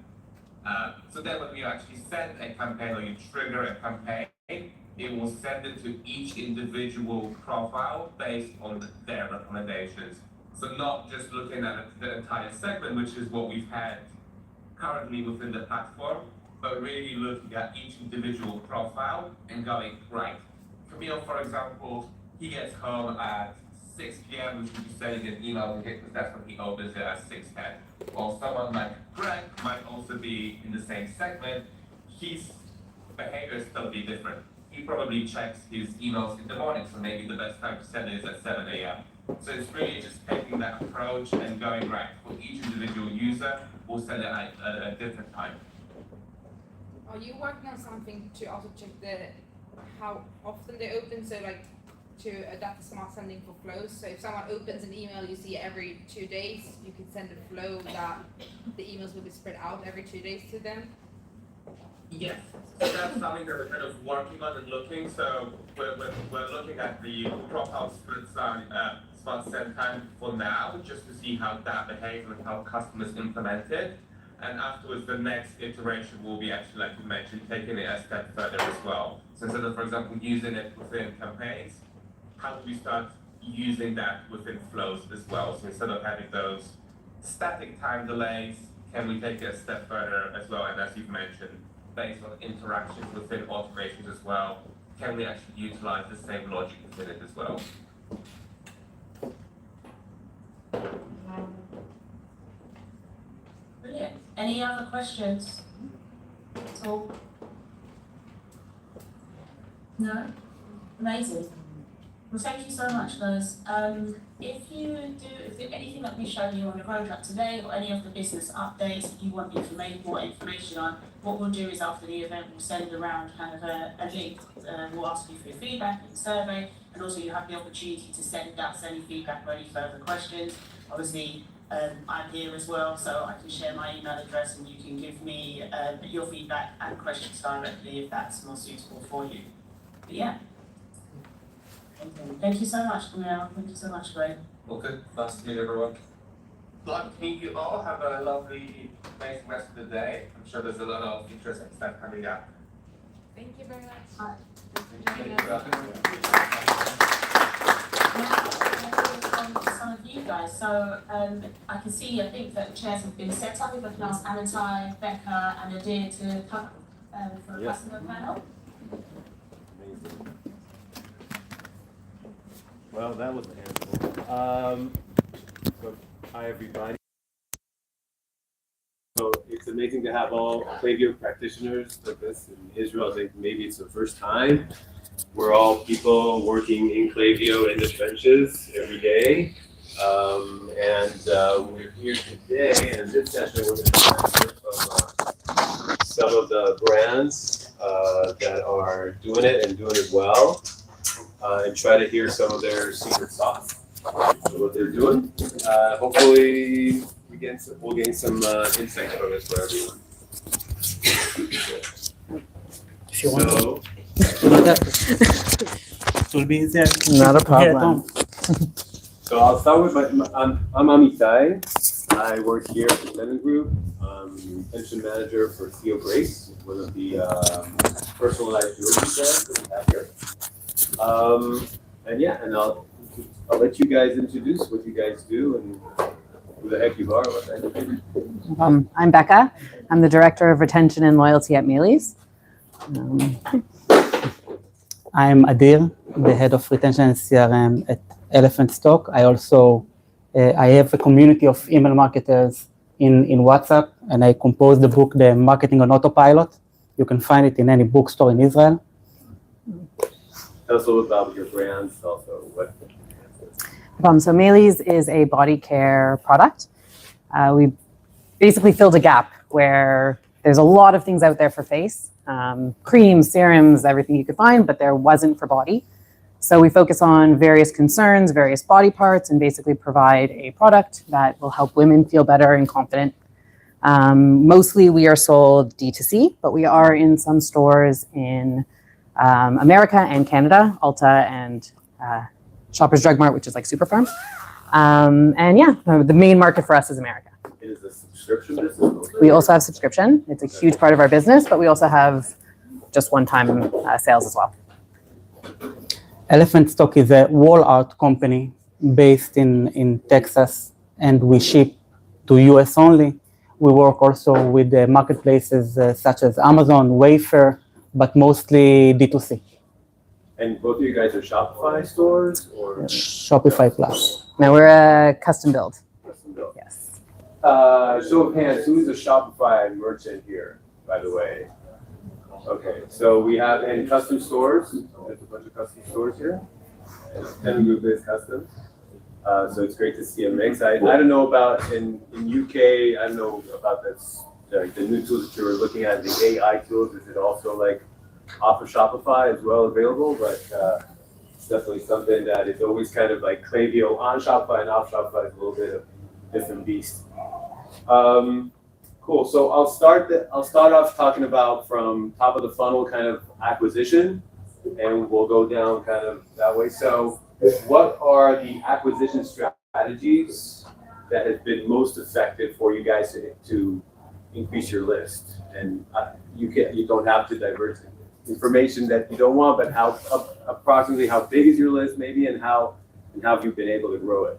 So then when you actually send a campaign or you trigger a campaign, it will send it to each individual profile based on their recommendations. So not just looking at the entire segment, which is what we've had currently within the platform, but really looking at each individual profile and going, right, Camille, for example, he gets home at 6 p.m., which would be sending an email to him because that's when he opens it at 6:10. Or someone like Greg might also be in the same segment. His behavior is totally different. He probably checks his emails in the morning, so maybe the best time to send it is at 7 a.m. So it's really just taking that approach and going, right, for each individual user, we'll send it at a different time. Are you working on something to also check how often they open? So like to adapt smart sending for flows. So if someone opens an email you see every 2 days, you can send a flow that the emails will be spread out every 2 days to them. Yes, so that's something that we're kind of working on and looking. So we're looking at the profile split Smart Send Time for now, just to see how that behaves and how customers implement it. And afterwards, the next iteration will be actually, like you mentioned, taking it a step further as well. So instead of, for example, using it within campaigns, how do we start using that within flows as well? So instead of having those static time delays, can we take it a step further as well? And as you've mentioned, based on interactions within automations as well, can we actually utilize the same logic within it as well? Brilliant. Any other questions at all? No? Amazing. Well, thank you so much, guys. If there's anything that we've shown you on the roadmap today or any of the business updates that you want more information on, what we'll do is after the event, we'll send around kind of a link. We'll ask you for your feedback in the survey, and also you have the opportunity to send us any feedback or any further questions. Obviously, I'm here as well, so I can share my email address and you can give me your feedback and questions directly if that's more suitable for you. But yeah. Thank you so much, Camille. Thank you so much, Greg. Well, good. Nice to meet everyone. Glad to meet you all. Have a lovely, amazing rest of the day. I'm sure there's a lot of interesting stuff coming up. Thank you very much. Hi. Some of you guys. So I can see, I think that the chairs have been set up. If I can ask Amitai, Becca, and Adir to come for a customer panel. Amazing. Well, that was a handful. So Hi, everybody. So it's amazing to have all Klaviyo practitioners like this in Israel. I think maybe it's the first time. We're all people working in Klaviyo in the trenches every day. We're here today, and in this session we're going to hear from some of the brands that are doing it and doing it well, and try to hear some of their secret sauce, what they're doing. Hopefully we'll gain some insight from this for everyone. If you want So, it will be easier. Not a problem. So I'll start with I'm Amitai. I work here at the Lemon Group. I'm pension manager for Theo Grace, one of the personalized jewelry brands that we have here. And I'll let you guys introduce what you guys do and who the heck you are. What the heck you do. I'm Becca. I'm the Director of Retention and Loyalty at Mealy's. I'm Adir, the head of retention and CRM at Elephant Stock. I also I have a community of email marketers in WhatsApp, and I composed the book, The Marketing on Autopilot. You can find it in any bookstore in Israel. Tell us a little about your brands, also what. So Mealy's is a body care product. We basically filled a gap where there's a lot of things out there for face, creams, serums, everything you could find, but there wasn't for body. So we focus on various concerns, various body parts, and basically provide a product that will help women feel better and confident. Mostly we are sold D2C, but we are in some stores in America and Canada, Ulta and Shoppers Drug Mart, which is like Superfarm. The main market for us is America. It is a subscription business. We also have subscription. It's a huge part of our business, but we also have just one-time sales as well. Elephant Stock is a wall art company based in Texas, and we ship to US only. We work also with the marketplaces such as Amazon, Wayfair, but mostly D2C. And both of you guys are Shopify stores or? Shopify Plus. Now we're a custom build. Custom build. Yes. Show of hands, who's a Shopify merchant here, by the way? Okay, so we have in custom stores, there's a bunch of custom stores here. And Group is custom. So it's great to see a mix. I don't know about in UK, I don't know about this, the new tools that you were looking at, the AI tools. Is it also like off of Shopify as well available? But it's definitely something that is always kind of like Klaviyo on Shopify and off Shopify is a little bit of a different beast. Cool. So I'll start off talking about from top of the funnel kind of acquisition, and we'll go down kind of that way. So what are the acquisition strategies that have been most effective for you guys to increase your list? And you don't have to divert information that you don't want, but how approximately how big is your list maybe, and how have you been able to grow it?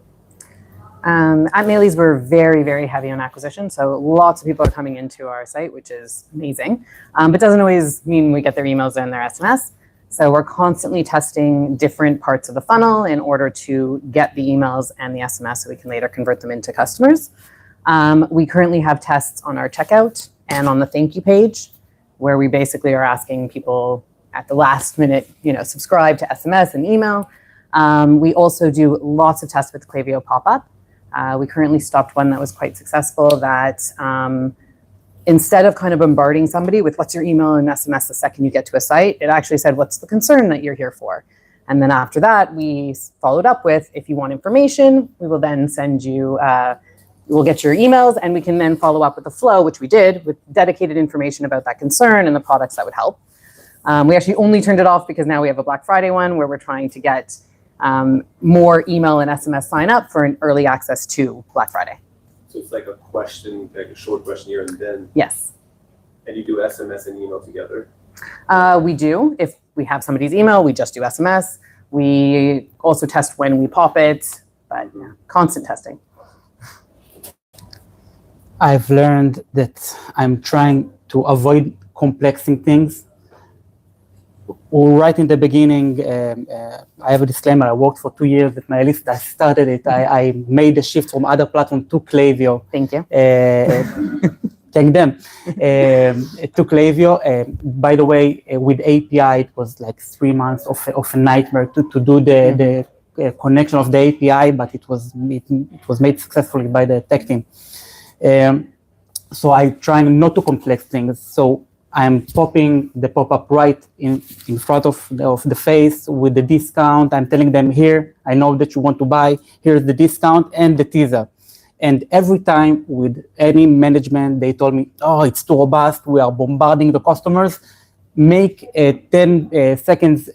At Mealy's, we're very, very heavy on acquisition. So lots of people are coming into our site, which is amazing. But doesn't always mean we get their emails and their SMS. So we're constantly testing different parts of the funnel in order to get the emails and the SMS so we can later convert them into customers. We currently have tests on our checkout and on the thank you page, where we basically are asking people at the last minute, subscribe to SMS and email. We also do lots of tests with Klaviyo pop-up. We currently stopped one that was quite successful that instead of kind of bombarding somebody with what's your email and SMS the second you get to a site, it actually said, what's the concern that you're here for? And then after that, we followed up with, if you want information, we will then send you, we'll get your emails, and we can then follow up with a flow, which we did, with dedicated information about that concern and the products that would help. We actually only turned it off because now we have a Black Friday one where we're trying to get more email and SMS sign up for an early access to Black Friday. So it's like a question, like a short question here and then. Yes. And you do SMS and email together? We do. If we have somebody's email, we just do SMS. We also test when we pop it, but yeah, constant testing. I've learned that I'm trying to avoid complexing things. right in the beginning, I have a disclaimer. I worked for 2 years at MyList. I started it. I made the shift from other platforms to Klaviyo. Thank you. Thank them. To Klaviyo. By the way, with API, it was like 3 months of a nightmare to do the connection of the API, but it was made successfully by the tech team. So I try not to complex things. So I'm popping the pop-up right in front of the face with the discount. I'm telling them, here, I know that you want to buy, here's the discount and the teaser. And every time with any management, they told me, oh, it's too robust, we are bombarding the customers, make 10 seconds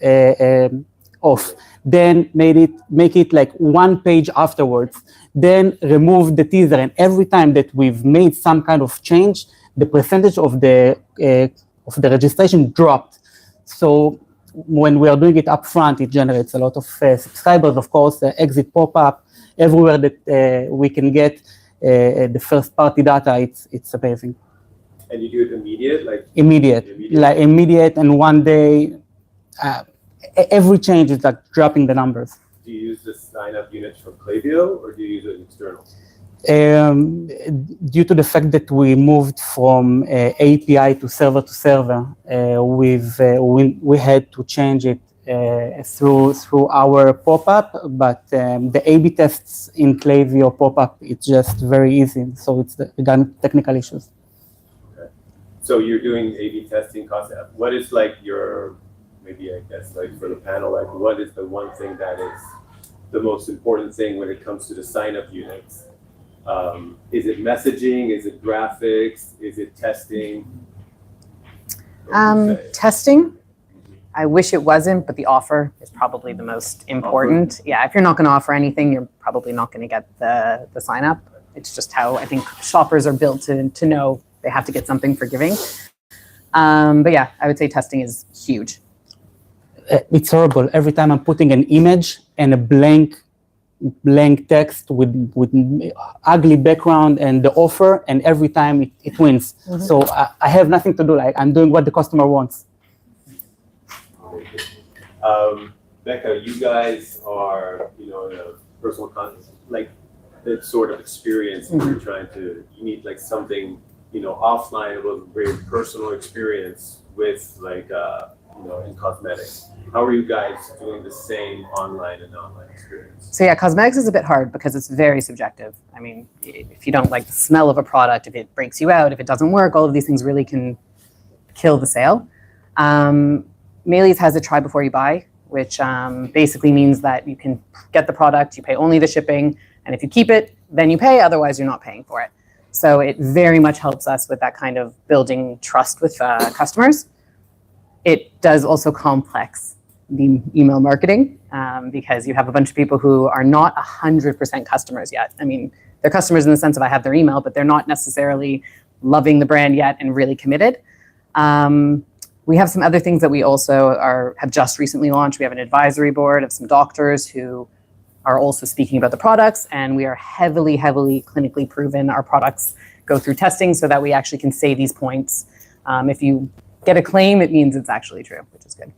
off. Then make it like 1 page afterwards. Then remove the teaser. And every time that we've made some kind of change, the percentage of the registration dropped. So when we are doing it upfront, it generates a lot of subscribers. Of course, the exit pop-up, everywhere that we can get the first-party data, it's amazing. And you do it immediate, like immediate, and 1 day. Every change is like dropping the numbers. Do you use the sign-up units from Klaviyo, or do you use it external? Due to the fact that we moved from API to server, we had to change it through our pop-up, but the A/B tests in Klaviyo pop-up, it's just very easy. So it's done technical issues. Okay. So you're doing A/B testing concept. What is like your, maybe I guess like for the panel, like what is the one thing that is the most important thing when it comes to the sign-up units? Is it messaging? Is it graphics? Is it testing? Testing. I wish it wasn't, but the offer is probably the most important. Offer. Yeah, if you're not going to offer anything, you're probably not going to get the sign up. It's just how I think shoppers are built to know they have to get something for giving. But yeah, I would say testing is huge. It's horrible. Every time I'm putting an image and a blank text with ugly background and the offer, and every time it wins. Mm-hmm. So I have nothing to do. Like I'm doing what the customer wants. Becca, you guys are, in a personal context, like that sort of experience that you're trying to, you need like something, offline, a very personal experience with like, in cosmetics. How are you guys doing the same online and online experience? So yeah, cosmetics is a bit hard because it's very subjective. I mean, if you don't like the smell of a product, if it breaks you out, if it doesn't work, all of these things really can kill the sale. Meilies has a try before you buy, which basically means that you can get the product, you pay only the shipping, and if you keep it, then you pay, otherwise you're not paying for it. So it very much helps us with that kind of building trust with customers. It does also complex the email marketing because you have a bunch of people who are not 100% customers yet. I mean, they're customers in the sense of I have their email, but they're not necessarily loving the brand yet and really committed. We have some other things that we also have just recently launched. We have an advisory board of some doctors who are also speaking about the products, and we are heavily clinically proven. Our products go through testing so that we actually can say these points. If you get a claim, it means it's actually true, which is good.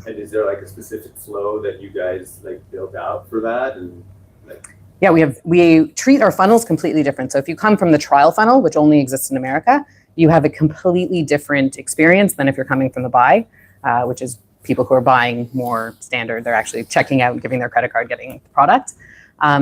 And is there like a specific flow that you guys like built out for that? And like, yeah, we treat our funnels completely different. So if you come from the trial funnel, which only exists in America, you have a completely different experience than if you're coming from the buy, which is people who are buying more standard. They're actually checking out and giving their credit card, getting the product.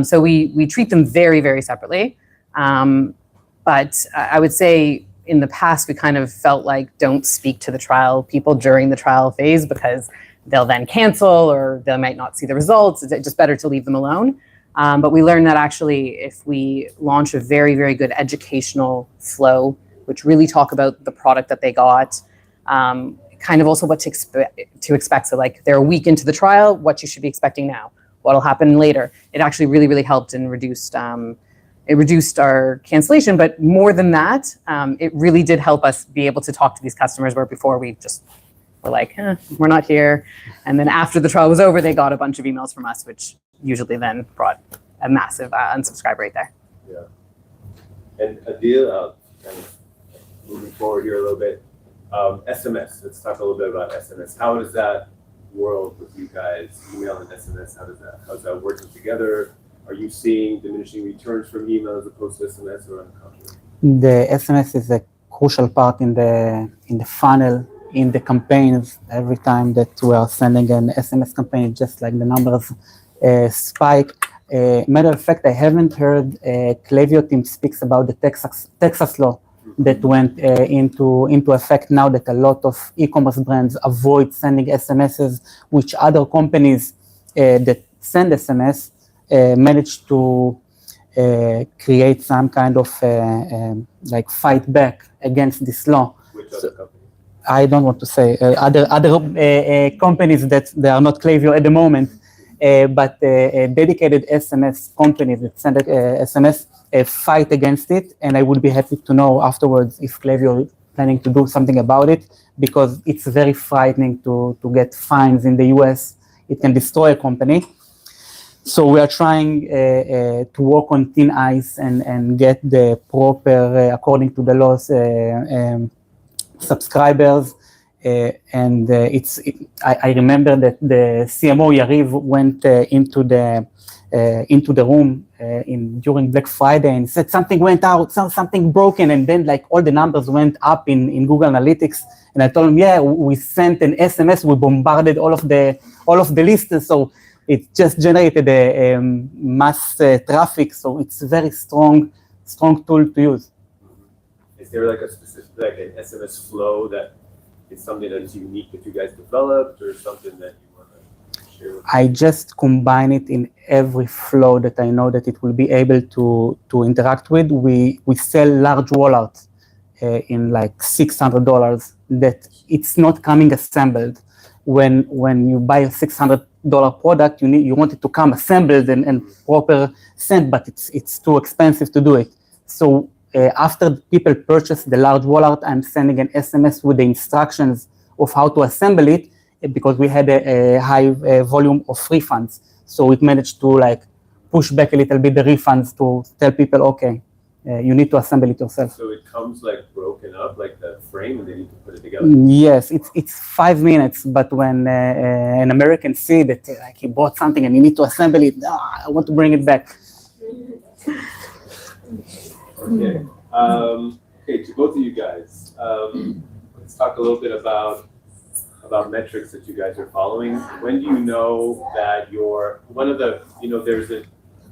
So we treat them very separately. But I would say in the past, we kind of felt like don't speak to the trial people during the trial phase because they'll then cancel or they might not see the results. It's just better to leave them alone. But we learned that actually if we launch a very good educational flow, which really talk about the product that they got, kind of also what to expect. So like they're a week into the trial, what you should be expecting now, what'll happen later. It actually really helped and reduced our cancellation. But more than that, it really did help us be able to talk to these customers where before we just were like, we're not here. And then after the trial was over, they got a bunch of emails from us, which usually then brought a massive unsubscribe rate there. Yeah. And Adil, kind of moving forward here a little bit, SMS, let's talk a little bit about SMS. How does that world with you guys, email and SMS, how's that working together? Are you seeing diminishing returns from email as opposed to SMS or on the contrary? The SMS is a crucial part in the funnel, in the campaigns. Every time that we are sending an SMS campaign, just like the numbers spike. Matter of fact, I haven't heard Klaviyo team speaks about the Texas law that went into effect now, that a lot of e-commerce brands avoid sending SMSs, which other companies that send SMS manage to create some kind of like fight back against this law. Which other companies? I don't want to say other companies that they are not Klaviyo at the moment, but dedicated SMS companies that send SMS fight against it, and I would be happy to know afterwards if Klaviyo is planning to do something about it, because it's very frightening to get fines in the US. It can destroy a company. So we are trying to walk on thin ice and get the proper, according to the laws, subscribers. I remember that the CMO Yariv went into the room during Black Friday and said something went out, something broken, and then like all the numbers went up in Google Analytics. And I told him, yeah, we sent an SMS, we bombarded all of the lists, so it just generated a mass traffic. So it's a very strong tool to use. Is there like a specific, like an SMS flow that is something that is unique that you guys developed, or something that you want to share with us? I just combine it in every flow that I know that it will be able to interact with. We sell large wallets in like $600 that it's not coming assembled. When you buy a $600 product, you want it to come assembled and proper sent, but it's too expensive to do it. So after people purchase the large wallet, I'm sending an SMS with the instructions of how to assemble it, because we had a high volume of refunds. So it managed to like push back a little bit the refunds to tell people, okay, you need to assemble it yourself. So it comes like broken up, like the frame, and they need to put it together? Yes, it's 5 minutes, but when an American see that like he bought something and you need to assemble it, I want to bring it back. Okay. Okay, to both of you guys, let's talk a little bit about metrics that you guys are following. When do you know that one of the,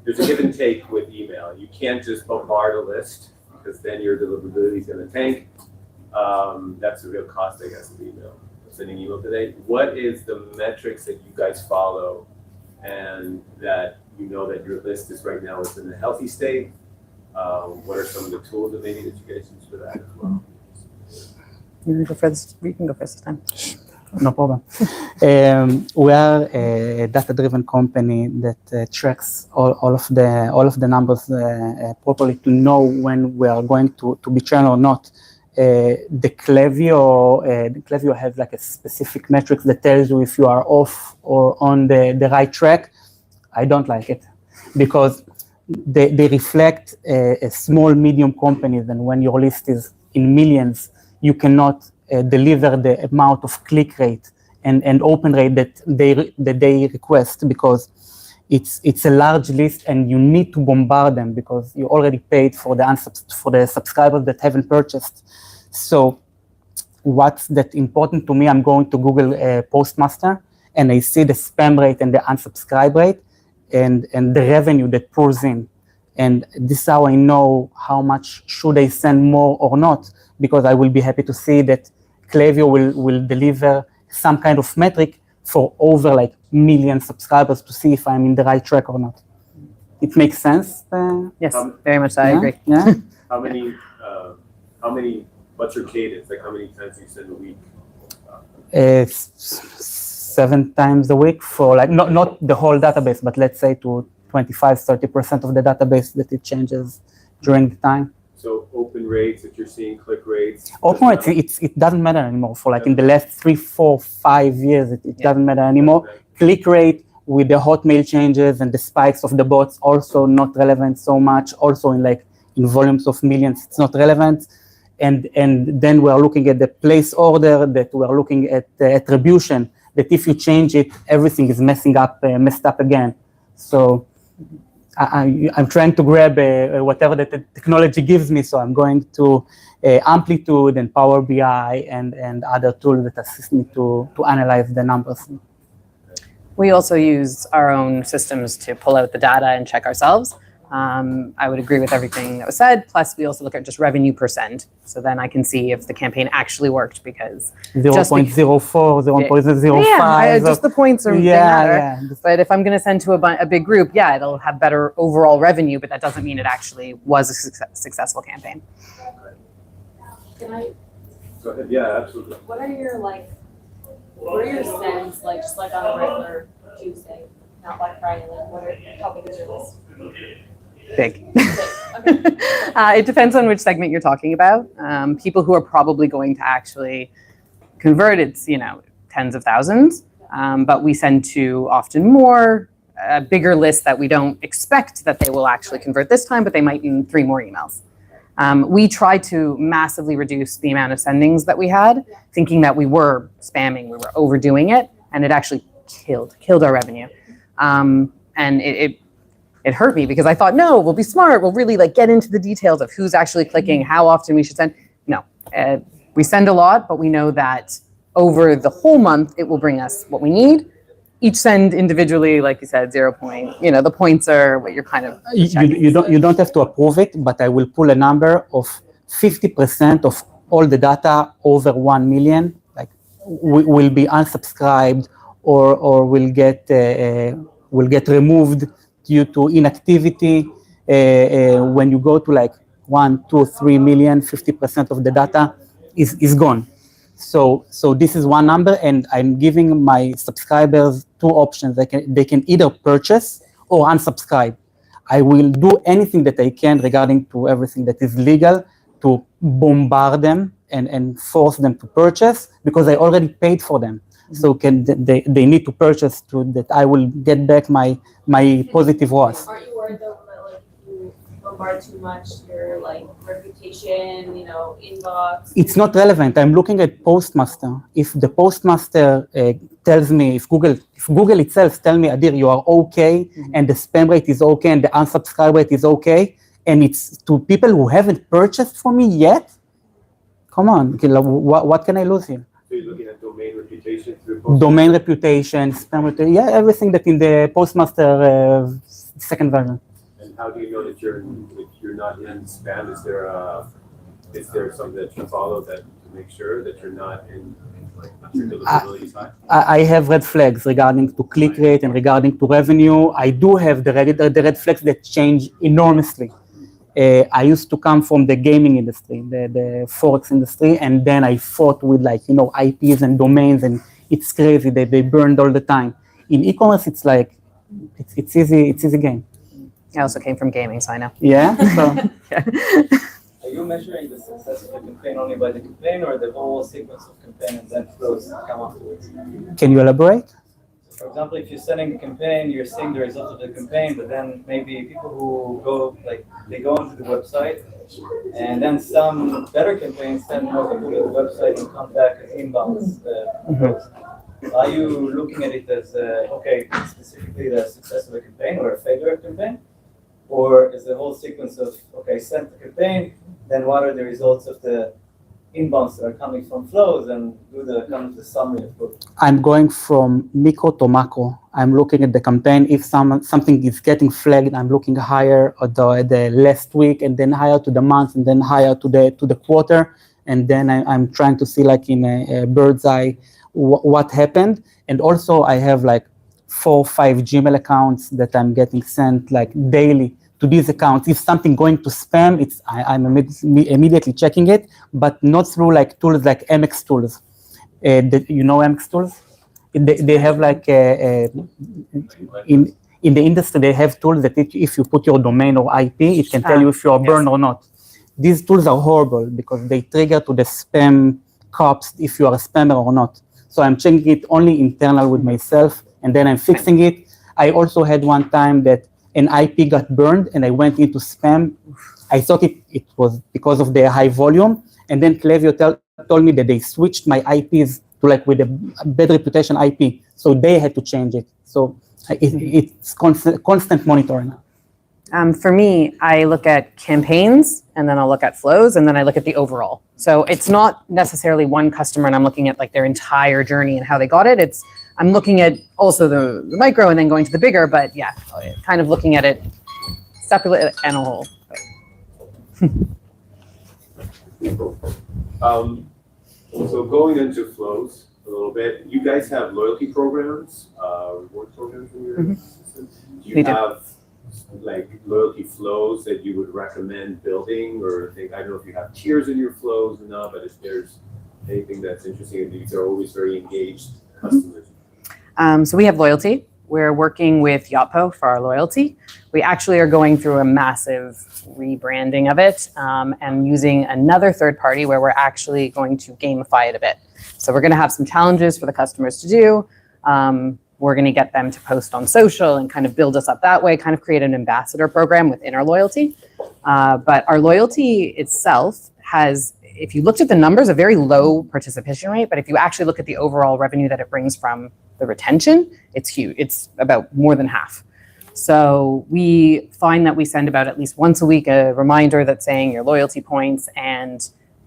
there's a give and take with email. You can't just bombard a list, because then your deliverability is going to tank. That's the real cost, I guess, of email, sending email today. What is the metrics that you guys follow, and that you know that your list is right now is in a healthy state? What are some of the tools that maybe that you guys use for that as well? You can go first. We can go first this time. No problem. We are a data-driven company that tracks all of the numbers properly to know when we are going to be churned or not. The Klaviyo has like a specific metrics that tells you if you are off or on the right track. I don't like it, because they reflect a small, medium companies, and when your list is in millions, you cannot deliver the amount of click rate and open rate that they request, because it's a large list and you need to bombard them, because you already paid for the subscribers that haven't purchased. So what's that important to me? I'm going to Google Postmaster, and I see the spam rate and the unsubscribe rate and the revenue that pours in. And this is how I know how much should I send more or not, because I will be happy to see that Klaviyo will deliver some kind of metric for over like million subscribers to see if I'm in the right track or not. It makes sense? Yes, very much so. I agree. Yeah. How many, what's your cadence? Like how many times do you send a week? 7 times a week for like, not the whole database, but let's say to 25-30% of the database that it changes during the time. So open rates that you're seeing, click rates? Open rates, it doesn't matter anymore. For like in the last 3, 4, 5 years, it doesn't matter anymore. Click rate with the Hotmail changes and the spikes of the bots, also not relevant so much. Also in volumes of millions, it's not relevant. and then we are looking at the place order, that we are looking at the attribution, that if you change it, everything is messed up again. So I'm trying to grab whatever the technology gives me, so I'm going to Amplitude and Power BI and other tools that assist me to analyze the numbers. We also use our own systems to pull out the data and check ourselves. I would agree with everything that was said. Plus, we also look at just revenue per send. So then I can see if the campaign actually worked because 0.04, 0.05. Yeah, just the points are they matter. Yeah. But if I'm going to send to a big group, yeah, it'll have better overall revenue, but that doesn't mean it actually was a successful campaign. Can I? Go ahead. Yeah, absolutely. What are your sends like? Just like on a regular Tuesday, not Black Friday. Like, how big is your list? Big. It depends on which segment you're talking about. People who are probably going to actually convert, it's tens of thousands, but we send to often more a bigger list that we don't expect that they will actually convert this time, but they might in 3 more emails. We tried to massively reduce the amount of sendings that we had, thinking that we were spamming, we were overdoing it, and it actually killed our revenue. And it hurt me because I thought, no, we'll be smart. We'll really get into the details of who's actually clicking, how often we should send. No, we send a lot, but we know that over the whole month, it will bring us what we need. Each send individually, like you said, 0 point, the points are what you're kind of checking. You don't have to approve it, but I will pull a number of 50% of all the data over 1 million, will be unsubscribed or will get removed due to inactivity. When you go to 1, 2, 3 million, 50% of the data is gone. So this is one number, and I'm giving my subscribers 2 options. They can either purchase or unsubscribe. I will do anything that I can regarding to everything that is legal to bombard them and force them to purchase because I already paid for them. So they need to purchase to that I will get back my positive ROAS. Aren't you worried though that you bombard too much your reputation, inbox? It's not relevant. I'm looking at Postmaster. If the Postmaster tells me, if Google itself tells me, Adir, you are okay, and the spam rate is okay, and the unsubscribe rate is okay, and it's to people who haven't purchased from me yet, come on, what can I lose here? So you're looking at domain reputation through Domain reputation, spam rate, everything that in the Postmaster second version. And how do you know that you're not in spam? Is there something that you follow that to make sure that you're not in your deliverability is high? I have red flags regarding to click rate and regarding to revenue. I do have the red flags that change enormously. I used to come from the gaming industry, the Forex industry, and then I fought with IPs and domains, and it's crazy. They burned all the time. In e-commerce, it's it's easy game. I also came from gaming, so I know. Yeah. So. Are you measuring the success of a campaign only by the campaign or the whole sequence of campaign and then flows come afterwards? Can you elaborate? For example, if you're sending a campaign, you're seeing the result of the campaign, but then maybe people who go, they go onto the website, and then some better campaigns send more people to the website and come back as inbounds. Are you looking at it as, specifically the success of a campaign or a failure of a campaign? Or is the whole sequence of, sent the campaign, then what are the results of the inbounds that are coming from flows, and do the summary of both? I'm going from micro to macro. I'm looking at the campaign. If something is getting flagged, I'm looking higher at the last week, and then higher to the month, and then higher to the quarter, and then I'm trying to see in a bird's eye what happened. And also I have 4 or 5 Gmail accounts that I'm getting sent daily to these accounts. If something going to spam, I'm immediately checking it, but not through tools like MX Tools. MX Tools? They have in the industry, they have tools that if you put your domain or IP, it can tell you if you are burned or not. These tools are horrible because they trigger to the spam cops if you are a spammer or not. So I'm checking it only internal with myself, and then I'm fixing it. I also had one time that an IP got burned and I went into spam. I thought it was because of the high volume, and then Klaviyo told me that they switched my IPs to like with a bad reputation IP, so they had to change it. So it's constant monitoring. For me, I look at campaigns, and then I'll look at flows, and then I look at the overall. So it's not necessarily one customer, and I'm looking at like their entire journey and how they got it. I'm looking at also the micro and then going to the bigger, but yeah, kind of looking at it separately and a whole. So going into flows a little bit, you guys have loyalty programs, reward programs in your system. Do you have like loyalty flows that you would recommend building, or think, I don't know if you have tiers in your flows or not, but if there's anything that's interesting, these are always very engaged customers. So we have loyalty. We're working with Yotpo for our loyalty. We actually are going through a massive rebranding of it and using another third party where we're actually going to gamify it a bit. So we're going to have some challenges for the customers to do. We're going to get them to post on social and kind of build us up that way, kind of create an ambassador program within our loyalty. But our loyalty itself has, if you looked at the numbers, a very low participation rate. But if you actually look at the overall revenue that it brings from the retention, it's huge. It's about more than half. So we find that we send about at least once a week a reminder that's saying your loyalty points and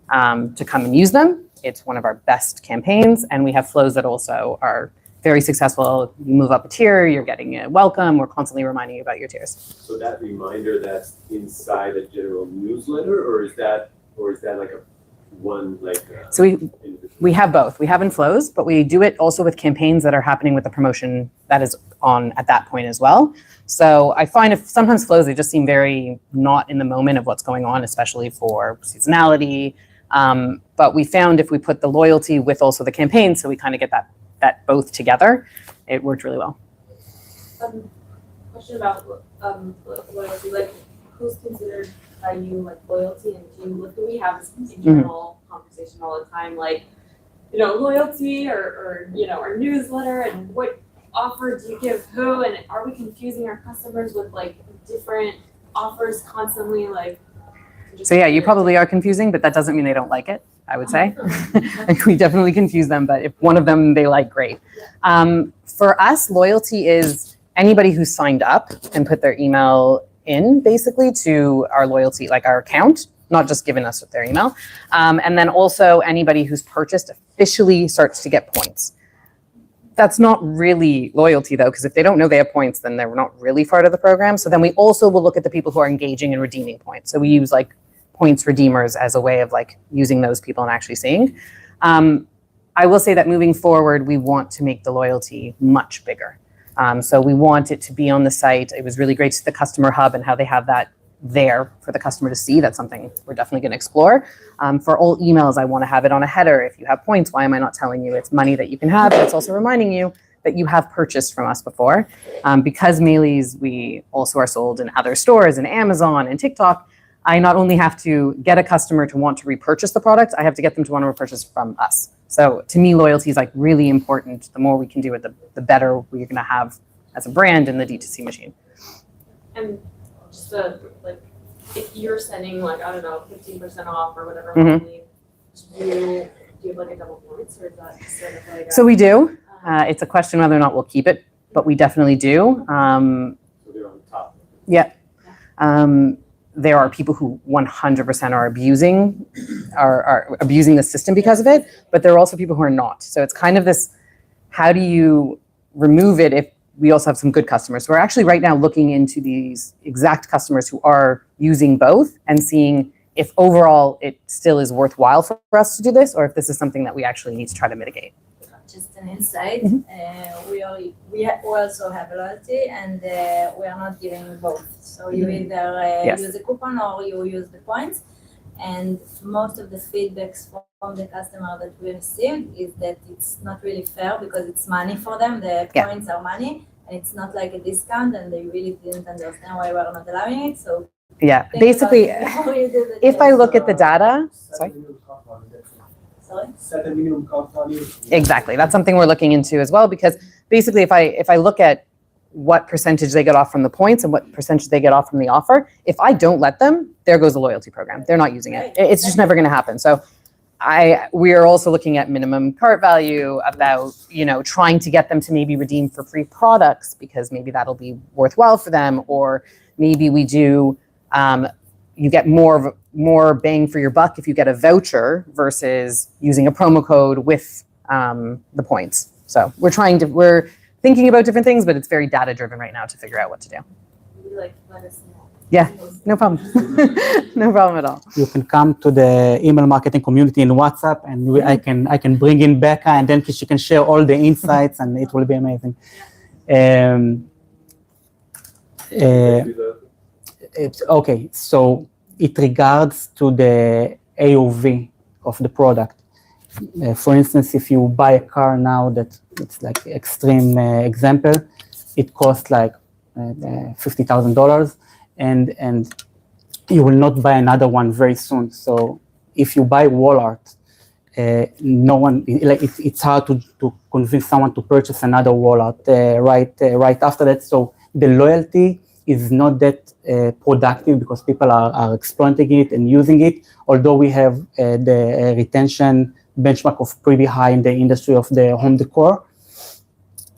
to come and use them. It's one of our best campaigns, and we have flows that also are very successful. You move up a tier, you're getting a welcome. We're constantly reminding you about your tiers. So that reminder that's inside a general newsletter, or is that like a one like? So we have both. We have in flows, but we do it also with campaigns that are happening with the promotion that is on at that point as well. So I find if sometimes flows, they just seem very not in the moment of what's going on, especially for seasonality. But we found if we put the loyalty with also the campaign, so we kind of get that both together, it worked really well. Question about loyalty, like who's considered by you like loyalty, and do we have this internal conversation all the time, like, you know, loyalty or you know, our newsletter, and what offer do you give who, and are we confusing our customers with like different offers constantly, like? So yeah, you probably are confusing, but that doesn't mean they don't like it, I would say. We definitely confuse them, but if one of them they like, great. For us, loyalty is anybody who's signed up and put their email in basically to our loyalty, like our account, not just given us with their email. And then also anybody who's purchased officially starts to get points. That's not really loyalty though, because if they don't know they have points, then they're not really part of the program. So then we also will look at the people who are engaging and redeeming points. So we use like points redeemers as a way of like using those people and actually seeing. I will say that moving forward, we want to make the loyalty much bigger. So we want it to be on the site. It was really great to see the customer hub and how they have that there for the customer to see. That's something we're definitely going to explore. For all emails, I want to have it on a header. If you have points, why am I not telling you it's money that you can have? But it's also reminding you that you have purchased from us before. Because Mailies, we also are sold in other stores, in Amazon and TikTok. I not only have to get a customer to want to repurchase the product, I have to get them to want to repurchase from us. So to me, loyalty is like really important. The more we can do it, the better we're going to have as a brand in the D2C machine. And just like, if you're sending like, I don't know, 15% off or whatever, monthly, do you have like a double points, or is that sort of like? So we do. It's a question whether or not we'll keep it, but we definitely do. So they're on top. Yeah. There are people who 100% are abusing the system because of it, but there are also people who are not. So it's kind of this, how do you remove it if we also have some good customers? So we're actually right now looking into these exact customers who are using both and seeing if overall it still is worthwhile for us to do this, or if this is something that we actually need to try to mitigate. Just an insight. We also have loyalty, and we are not giving both. So you either use a coupon or you use the points. And most of the feedbacks from the customer that we received is that it's not really fair because it's money for them. The points are money, and it's not like a discount, and they really didn't understand why we're not allowing it. So yeah, basically, if I look at the data, sorry. Set a minimum cost value. Exactly. That's something we're looking into as well, because basically if I look at what percentage they get off from the points and what percentage they get off from the offer. If I don't let them, there goes the loyalty program. They're not using it. It's just never going to happen. So we are also looking at minimum cart value, about, trying to get them to maybe redeem for free products, because maybe that'll be worthwhile for them. Or maybe we do, you get more bang for your buck if you get a voucher versus using a promo code with the points. So we're thinking about different things, but it's very data driven right now to figure out what to do. Maybe let us know. Yeah, no problem. No problem at all. You can come to the email marketing community in WhatsApp, and I can bring in Becca, and then she can share all the insights, and it will be amazing. Okay, so it regards to the AOV of the product. For instance, if you buy a car now, that it's like extreme example, it costs like $50,000. And you will not buy another one very soon. So if you buy wall art, it's hard to convince someone to purchase another wall art right after that. So the loyalty is not that productive, because people are exploiting it and using it. Although we have the retention benchmark of pretty high in the industry of the home decor,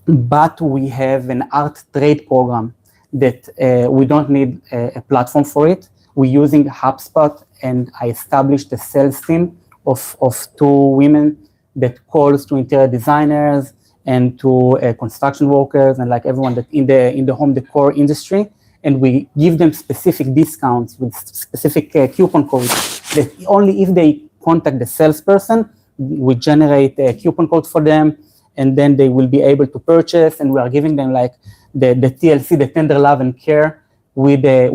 but we have an art trade program that we don't need a platform for it. We're using HubSpot, and I established a sales team of 2 women that calls to interior designers and to construction workers and like everyone that in the home decor industry. And we give them specific discounts with specific coupon codes that only if they contact the salesperson, we generate a coupon code for them, and then they will be able to purchase. And we are giving them like the TLC, the tender love and care, with the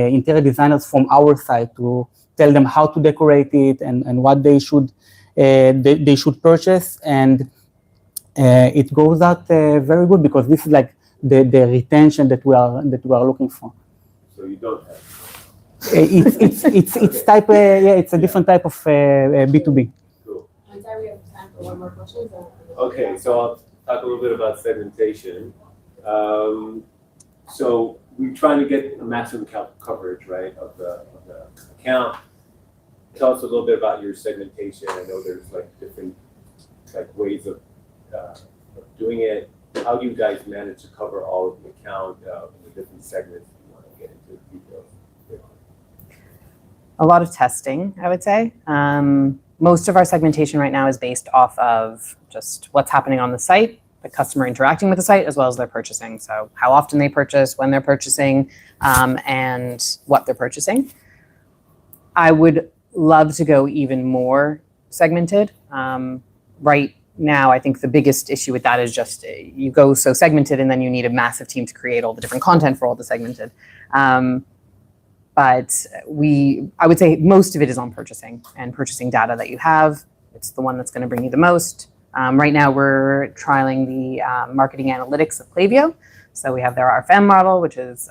interior designers from our side to tell them how to decorate it and what they should purchase. And it goes out very good, because this is like the retention that we are looking for. So you don't have. It's type it's a different type of B2B. Cool. I'm sorry, we have time for one more question. Okay, so I'll talk a little bit about segmentation. So we're trying to get a maximum coverage, right, of the account. Tell us a little bit about your segmentation. I know there's like different ways of doing it. How do you guys manage to cover all of the account in the different segments? If you want to get into details. A lot of testing, I would say. Most of our segmentation right now is based off of just what's happening on the site, the customer interacting with the site, as well as their purchasing. So how often they purchase, when they're purchasing, and what they're purchasing. I would love to go even more segmented. Right now, I think the biggest issue with that is just you go so segmented, and then you need a massive team to create all the different content for all the segmented. But I would say most of it is on purchasing and purchasing data that you have. It's the one that's going to bring you the most. Right now, we're trialing the marketing analytics of Klaviyo. So we have their RFM model, which is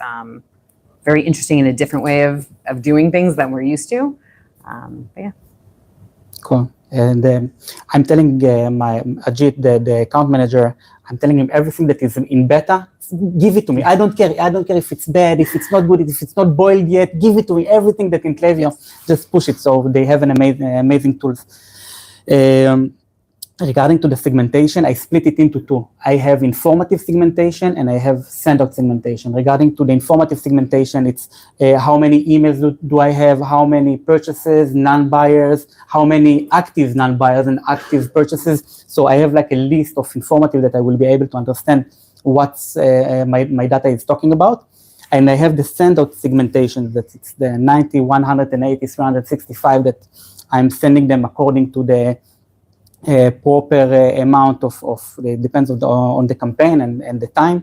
very interesting in a different way of doing things than we're used to. But yeah. Cool. And I'm telling my Ajit, the account manager, I'm telling him everything that is in beta, give it to me. I don't care if it's bad, if it's not good, if it's not boiled yet, give it to me. Everything that in Klaviyo, just push it. So they have an amazing tools. Regarding to the segmentation, I split it into 2. I have informative segmentation and I have standout segmentation. Regarding to the informative segmentation, it's how many emails do I have, how many purchases, non-buyers, how many active non-buyers and active purchases. So I have like a list of informative that I will be able to understand what's my data is talking about. And I have the standout segmentation, that it's the 90, 180, 365 that I'm sending them according to the proper amount of depends on the campaign and the time.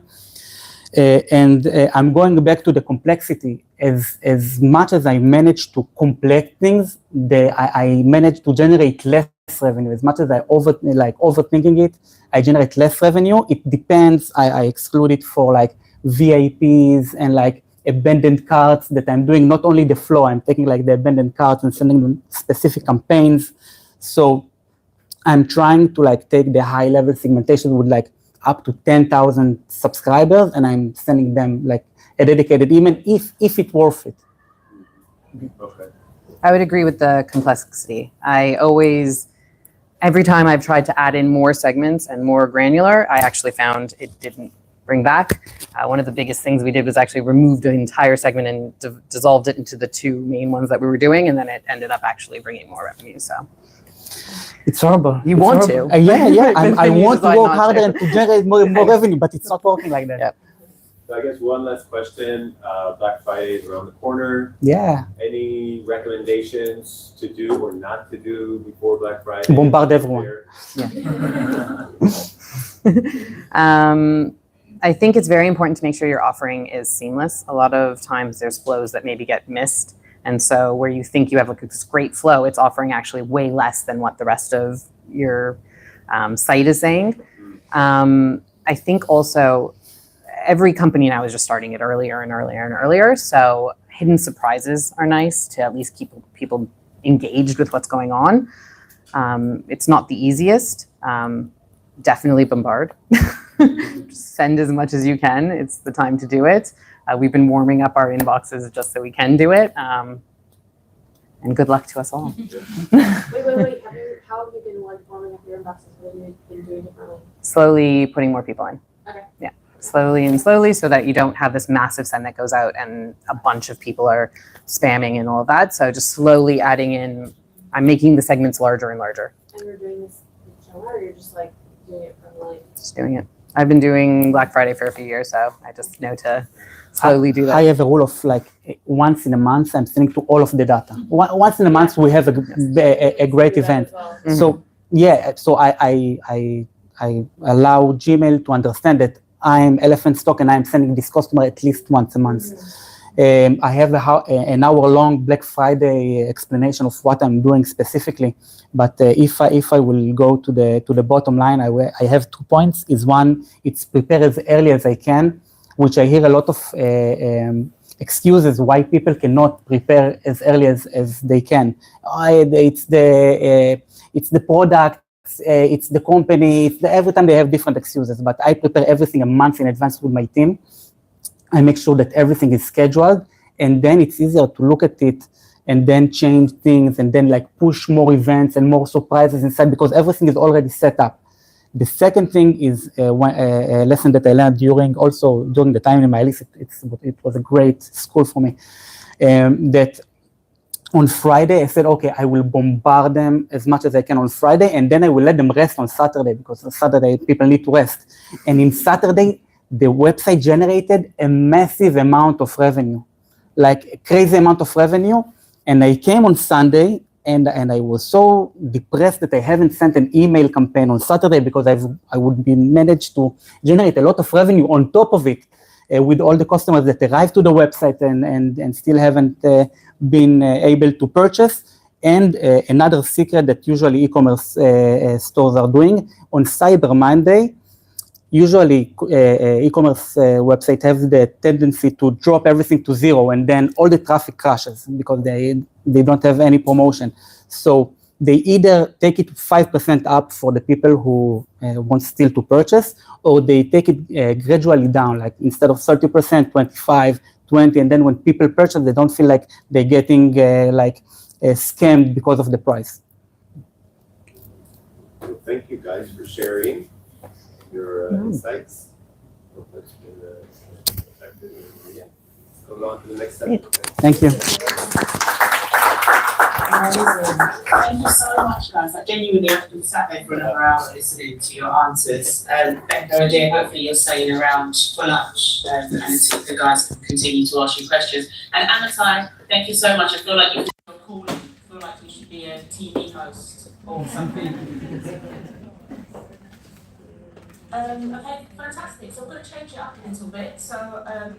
And I'm going back to the complexity. As much as I manage to complex things, I manage to generate less revenue. As much as I overthinking it, I generate less revenue. It depends. I exclude it for like VIPs and like abandoned carts that I'm doing. Not only the flow, I'm taking like the abandoned carts and sending them specific campaigns. So I'm trying to like take the high level segmentation with like up to 10,000 subscribers, and I'm sending them like a dedicated email if it's worth it. Okay. I would agree with the complexity. Every time I've tried to add in more segments and more granular, I actually found it didn't bring back. One of the biggest things we did was actually remove the entire segment and dissolved it into the two main ones that we were doing, and then it ended up actually bringing more revenue. So it's horrible. You want to? Yeah. I want to work harder and to generate more revenue, but it's not working like that. Yep. So I guess one last question. Black Friday is around the corner. Yeah. Any recommendations to do or not to do before Black Friday? Bombard everyone. I think it's very important to make sure your offering is seamless. A lot of times there's flows that maybe get missed. And so where you think you have like this great flow, it's offering actually way less than what the rest of your site is saying. I think also every company now is just starting it earlier and earlier and earlier. So hidden surprises are nice to at least keep people engaged with what's going on. It's not the easiest. Definitely bombard. Just send as much as you can. It's the time to do it. We've been warming up our inboxes just so we can do it. And good luck to us all. Wait. How have you been like warming up your inboxes? What have you been doing differently? Slowly putting more people in. Okay. Yeah. Slowly and slowly so that you don't have this massive send that goes out and a bunch of people are spamming and all of that. So just slowly adding in, I'm making the segments larger and larger. And you're doing this each hour, or you're just like doing it from like? Just doing it. I've been doing Black Friday for a few years, so I just know to slowly do that. I have a rule of like once in a month, I'm sending to all of the data. Once in a month, we have a great event. Well. Mm-hmm. So yeah, so I allow Gmail to understand that I'm Elephant Stock and I'm sending this customer at least once a month. I have an hour-long Black Friday explanation of what I'm doing specifically. But if I will go to the bottom line, I have 2 points. Is one, it's prepare as early as I can, which I hear a lot of excuses why people cannot prepare as early as they can. It's the product. It's the company. Every time they have different excuses. But I prepare everything a month in advance with my team. I make sure that everything is scheduled, and then it's easier to look at it and then change things and then like push more events and more surprises inside because everything is already set up. The second thing is a lesson that I learned during the time in my list. It was a great school for me. That on Friday I said, okay, I will bombard them as much as I can on Friday, and then I will let them rest on Saturday because on Saturday people need to rest. And in Saturday, the website generated a massive amount of revenue, like a crazy amount of revenue. And I came on Sunday and I was so depressed that I haven't sent an email campaign on Saturday because I would be managed to generate a lot of revenue on top of it with all the customers that arrived to the website and still haven't been able to purchase. And another secret that usually e-commerce stores are doing, on Cyber Monday, usually e-commerce websites have the tendency to drop everything to zero and then all the traffic crashes because they don't have any promotion. So they either take it 5% up for the people who want still to purchase, or they take it gradually down, like instead of 30%, 25, 20, and then when people purchase, they don't feel like they're getting scammed because of the price. Well, thank you guys for sharing your insights. Hope that's been effective. Yeah. Let's go on to the next step. Thank you. Thank you so much, guys. I genuinely have been sat there for another hour listening to your answers. Becca, dear, hopefully you're staying around for lunch and the guys can continue to ask you questions. And Amitai, thank you so much. I feel like you're calling. I feel like you should be a TV host or something. Okay, fantastic. So I'm going to change it up a little bit. So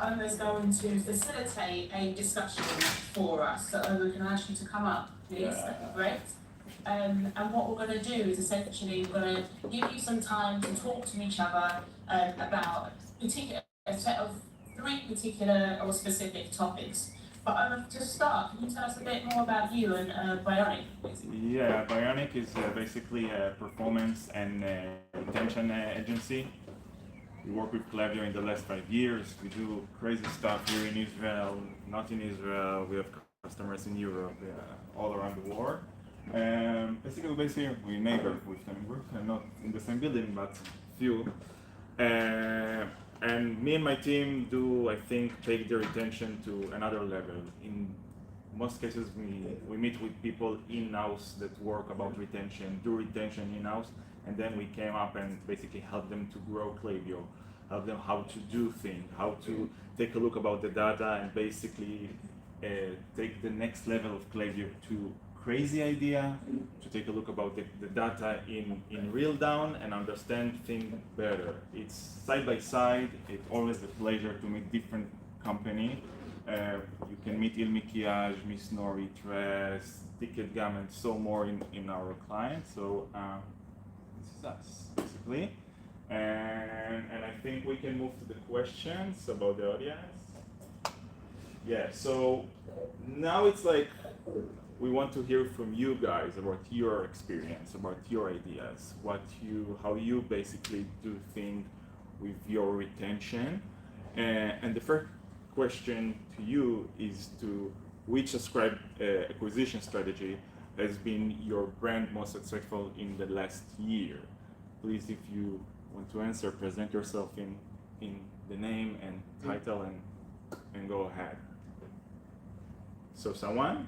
Omer's going to facilitate a discussion for us. So Omer, can I ask you to come up, please? That'd be great. And what we're going to do is essentially we're going to give you some time to talk to each other about a set of 3 particular or specific topics. But to start, can you tell us a bit more about you and Bionic, please? Yeah, Bionic is basically a performance and retention agency. We work with Klaviyo in the last 5 years. We do crazy stuff here in Israel, not in Israel. We have customers in Europe, all around the world. Basically, we're based here. We neighbor with them. We're not in the same building, but few. And me and my team do, I think, take their retention to another level. In most cases, we meet with people in-house that work about retention, do retention in-house, and then we came up and basically help them to grow Klaviyo, help them how to do things, how to take a look about the data and basically take the next level of Klaviyo to crazy idea, to take a look about the data in real down and understand things better. It's side by side. It's always a pleasure to meet different company. You can meet Il Maquillage, Miss Nori, Tres, Ticket Gum, and so more in our clients. So this is us, basically. And I think we can move to the questions about the audience. Yeah, so now it's like we want to hear from you guys about your experience, about your ideas, how you basically do things with your retention. And the first question to you is to which subscribe acquisition strategy has been your brand most successful in the last year? Please, if you want to answer, present yourself in the name and title and go ahead. So someone?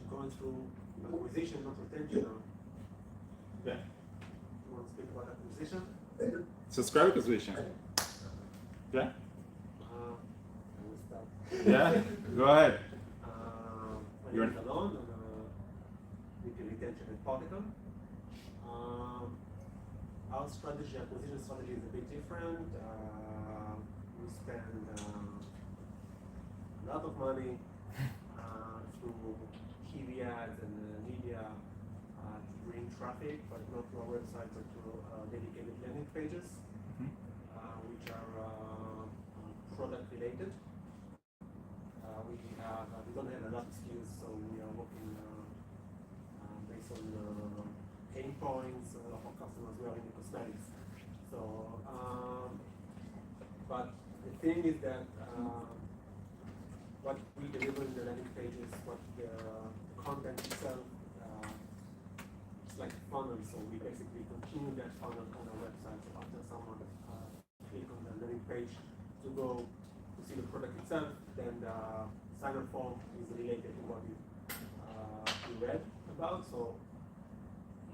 Going through acquisition, not retention. Yeah. You want to speak about acquisition? Subscribe acquisition. Yeah? I will start. Yeah? Go ahead. When I was alone with the retention at Particle. Our strategy, acquisition strategy is a bit different. We spend a lot of money through TV ads and media to bring traffic, but not to our website, but to dedicated landing pages, which are product related. We don't have a lot of skills, so we are working based on pain points of our customers who are in the cosmetics. So, but the thing is that what we deliver in the landing pages, what the content itself, it's like a funnel. So we basically continue that funnel on our website. So after someone click on the landing page to go to see the product itself, then the sign-up form is related to what you read about. So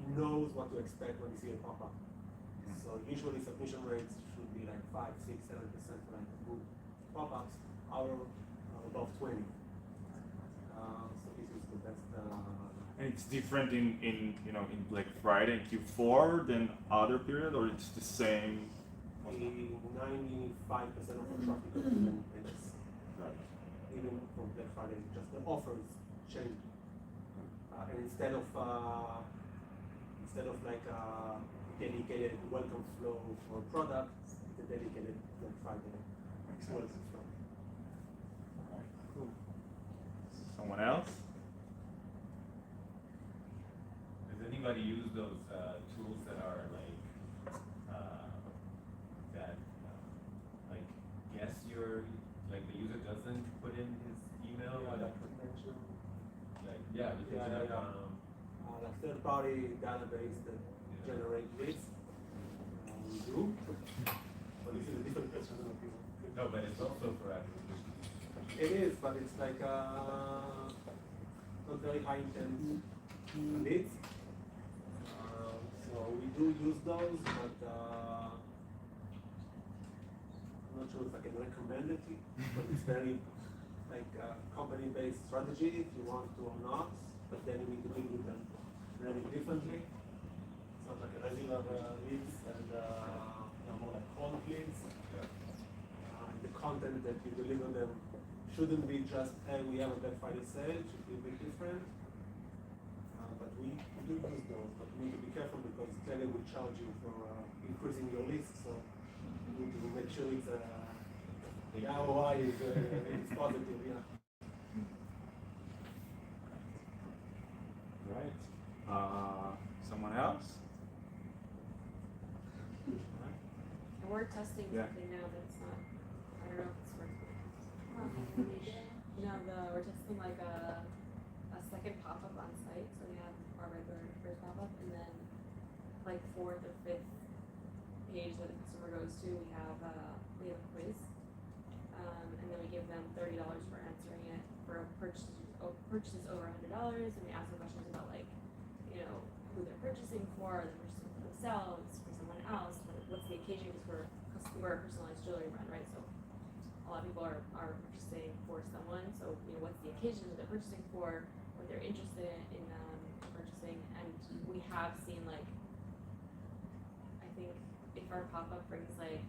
he knows what to expect when you see a pop-up. So usually submission rates should be like 5, 6, 7% for like good pop-ups. Our above 20. So this is the best. And it's different in Black Friday and Q4 than other period, or it's the same? 95% of the traffic is even from Black Friday, just the offers change. And instead of like dedicated welcome flow for products, it's a dedicated Black Friday welcome flow. Cool. Someone else? Does anybody use those tools that are like guess your, like the user doesn't put in his email? Like potential. Like like third-party database that generate leads. We do, but this is a different question than people. No, but it's also for acquisition. It is, but it's like not very high intent leads. So we do use those, but I'm not sure if I can recommend it. But it's very like company-based strategy if you want to or not. But then you need to deal with them very differently. It's not like a regular leads and more like cold leads. The content that you deliver them shouldn't be just, hey, we have a Black Friday sale, it should be a bit different. But we do use those, but we need to be careful because Klaviyo will charge you for increasing your list, so you need to make sure it's the ROI is positive, yeah. Right. Someone else? we're testing Yeah. something now that's not, I don't know if it's working. We're testing like a second pop-up on site, so we have our regular first pop-up, and then like fourth or fifth page that the customer goes to, we have a quiz, and then we give them $30 for answering it for purchases over $100, and we ask them questions about like, who they're purchasing for, are they purchasing for themselves, for someone else, what's the occasion, because we're a personalized jewelry brand, right? So a lot of people are purchasing for someone, so what's the occasion that they're purchasing for, what they're interested in purchasing, and we have seen like, I think if our pop-up brings like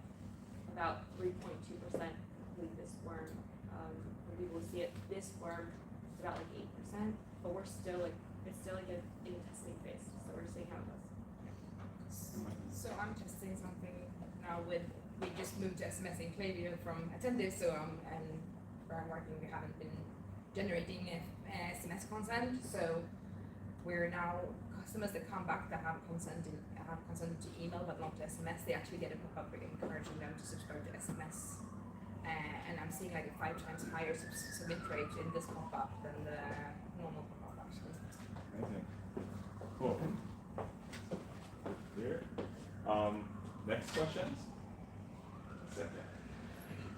about 3.2% complete this form, when people see it, this form, it's about like 8%, but we're still like, it's still like in testing phase, so we're seeing how it goes. So I'm testing something now we just moved to SMS in Klaviyo from Attentive, so and where I'm working, we haven't been generating SMS content, so we're now customers that come back that have consented to email but not to SMS, they actually get a pop-up encouraging them to subscribe to SMS. And I'm seeing like a 5 times higher submit rate in this pop-up than the normal pop-up actually. Amazing. Cool. Clear. Next questions?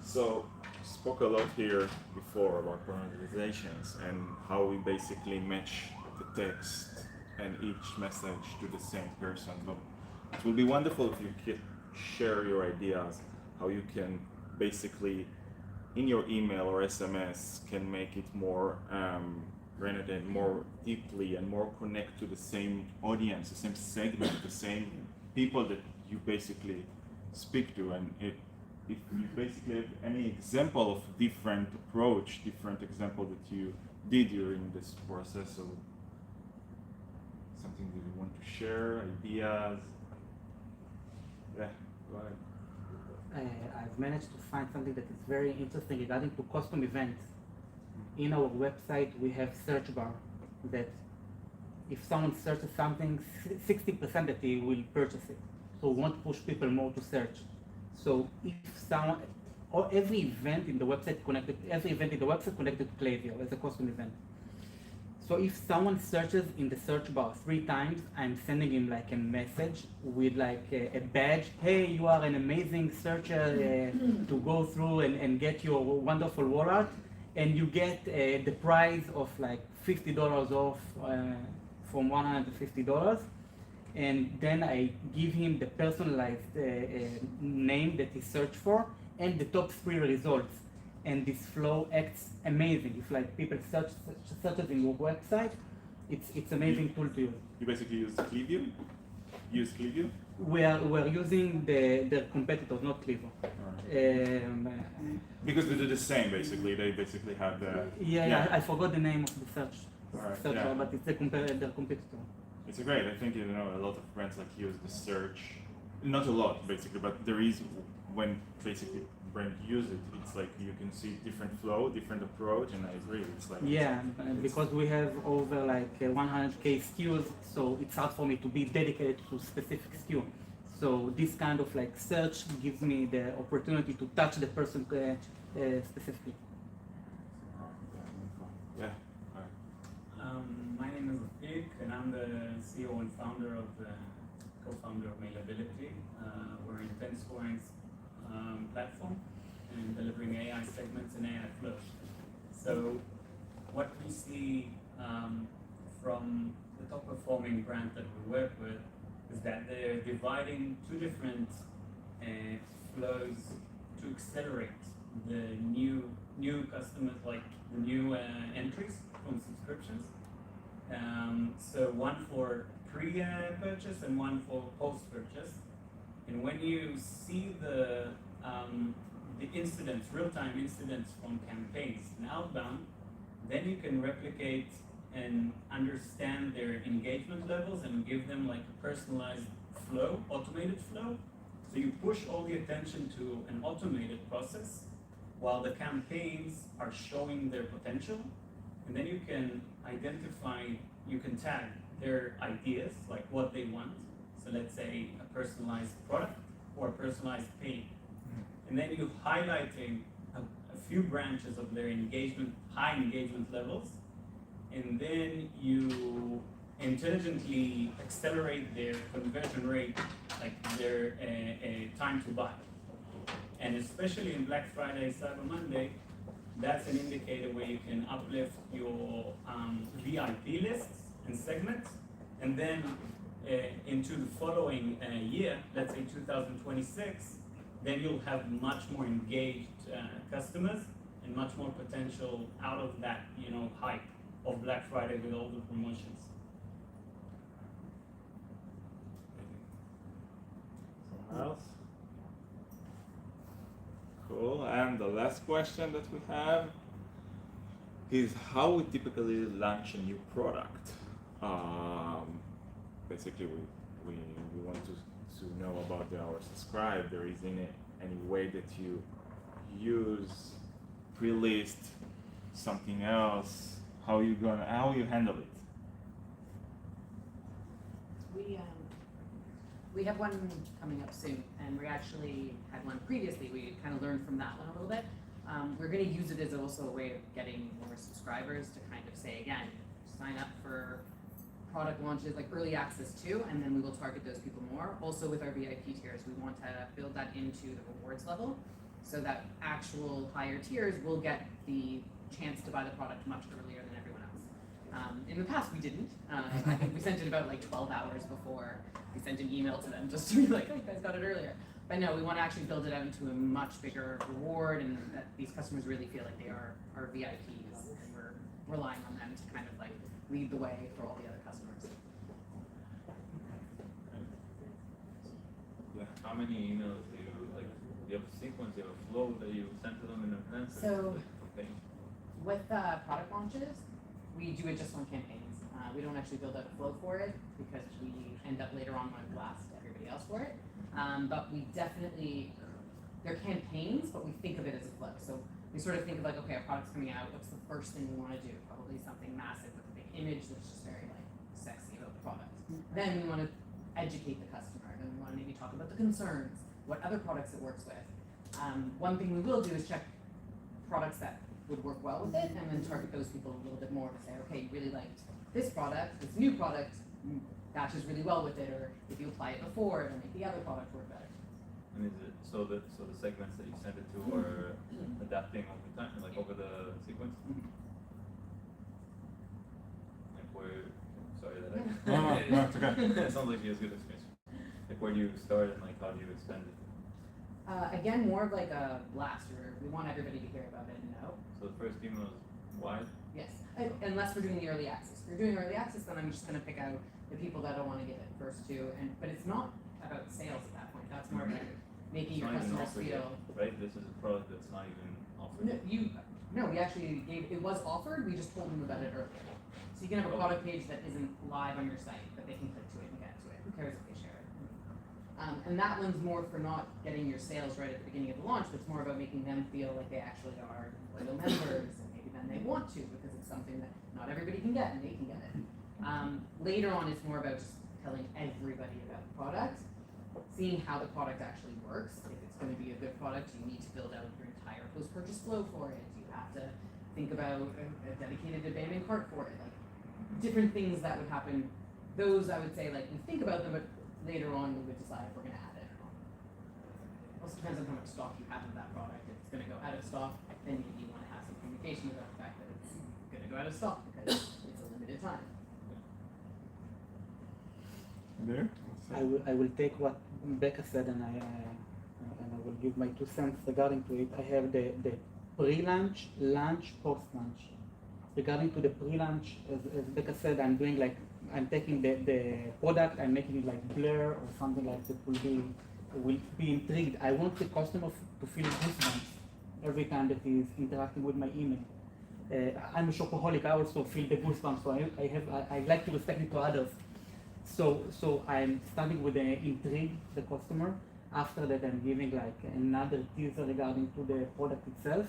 So, spoke a lot here before about personalizations and how we basically match the text and each message to the same person. But it would be wonderful if you could share your ideas, how you can basically, in your email or SMS, can make it more relevant, more deeply, and more connect to the same audience, the same segment, the same people that you basically speak to. And if you basically have any example of different approach, different example that you did during this process, or something that you want to share, ideas. Yeah, go ahead. I've managed to find something that is very interesting regarding to custom events. In our website, we have search bar that if someone searches something, 60% that he will purchase it. So we want to push people more to search. So if someone, or every event in the website connected to Klaviyo as a custom event. So if someone searches in the search bar 3 times, I'm sending him like a message with like a badge. Hey, you are an amazing searcher to go through and get your wonderful wall art. And you get the price of like $50 off from $150. And then I give him the personalized name that he searched for and the top 3 results. And this flow acts amazing. If like people searches in your website, it's amazing tool to use. You basically use Klaviyo? Use Klaviyo? We're using their competitors, not Klaviyo. Because they do the same basically. They basically have the I forgot the name of the search bar, but it's their competitor. It's great. I think a lot of brands like use the search. Not a lot basically, but there is when basically brand use it. It's like you can see different flow, different approach, and I agree. It's like because we have over like 100K SKUs, so it's hard for me to be dedicated to specific SKU. So this kind of like search gives me the opportunity to touch the person specifically. Yeah. My name is Rafik, and I'm the CEO and co-founder of Mailability. We're an intent scoring platform and delivering AI segments and AI flows. So what we see from the top performing brands that we work with is that they're dividing 2 different flows to accelerate the new customers, like the new entries from subscriptions. So one for pre-purchase and one for post-purchase. And when you see the incidents, real-time incidents from campaigns and outbound, then you can replicate and understand their engagement levels and give them like a personalized flow, automated flow. So you push all the attention to an automated process while the campaigns are showing their potential. And then you can identify, you can tag their ideas, like what they want. So let's say a personalized product or personalized pay. And then you highlighting a few branches of their engagement, high engagement levels, and then you intelligently accelerate their conversion rate, like their time to buy. And especially in Black Friday, Cyber Monday, that's an indicator where you can uplift your VIP lists and segments, and then into the following year, let's say 2026, then you'll have much more engaged customers and much more potential out of that, hype of Black Friday with all the promotions. Someone else? Cool. And the last question that we have is how we typically launch a new product. Basically, we want to know about our subscribers. Is in any way that you use pre-list something else? How you handle it? We have one coming up soon, and we actually had one previously. We kind of learned from that one a little bit. We're going to use it as also a way of getting more subscribers to kind of say, again, sign up for product launches like early access too, and then we will target those people more. Also with our VIP tiers, we want to build that into the rewards level so that actual higher tiers will get the chance to buy the product much earlier than everyone else. In the past, we didn't. I think we sent it about like 12 hours before we sent an email to them just to be like, oh, you guys got it earlier. But no, we want to actually build it out into a much bigger reward, and that these customers really feel like they are our VIPs, and we're relying on them to kind of like lead the way for all the other customers. Yeah. How many emails do you have a sequence, you have a flow that you send to them in advance? So with product launches, we do it just on campaigns. We don't actually build out a flow for it because we end up later on wanting to blast everybody else for it. But we definitely, they're campaigns, but we think of it as a flow. So we sort of think of like, okay, our product's coming out, what's the first thing we want to do? Probably something massive with a big image that's just very like sexy about the product. Then we want to educate the customer. Then we want to maybe talk about the concerns, what other products it works with. One thing we will do is check products that would work well with it, and then target those people a little bit more to say, okay, you really liked this product, this new product matches really well with it, or if you apply it before, it'll make the other product work better. And is it so the segments that you send it to are adapting over time, like over the sequence? Like where? Sorry that No, it's okay. It sounds like you have good experience. Like where do you start and like how do you expand it? Again, more of like a blast, where we want everybody to hear about it and know. So the first email is wide? Yes, unless we're doing the early access. If we're doing early access, then I'm just going to pick out the people that I want to get it first to. But it's not about sales at that point. That's more about making your customers feel. Right? This is a product that's not even offered. No, we actually gave, it was offered, we just told them about it earlier. So you can have a product page that isn't live on your site, but they can click to it and get to it. Who cares if they share it? And that one's more for not getting your sales right at the beginning of the launch, but it's more about making them feel like they actually are loyal members, and maybe then they want to because it's something that not everybody can get and they can get it. Later on, it's more about just telling everybody about the product, seeing how the product actually works. If it's going to be a good product, you need to build out your entire post-purchase flow for it. You have to think about a dedicated abandoned cart for it, like different things that would happen. Those I would say, like, we think about them, but later on we would decide if we're going to add it or not. Also depends on how much stock you have of that product. If it's going to go out of stock, then you want to have some communication about the fact that it's going to go out of stock because it's a limited time. There? I will take what Becca said and I will give my 2 cents regarding to it. I have the pre-launch, launch, post-launch. Regarding to the pre-launch, as Becca said, I'm doing like, I'm taking the product, I'm making it like blur or something like that will be intrigued. I want the customer to feel goosebumps every time that he's interacting with my email. I'm a shopaholic, I also feel the goosebumps, so I like to respect it to others. So I'm starting with the intrigue the customer. After that, I'm giving like another teaser regarding to the product itself,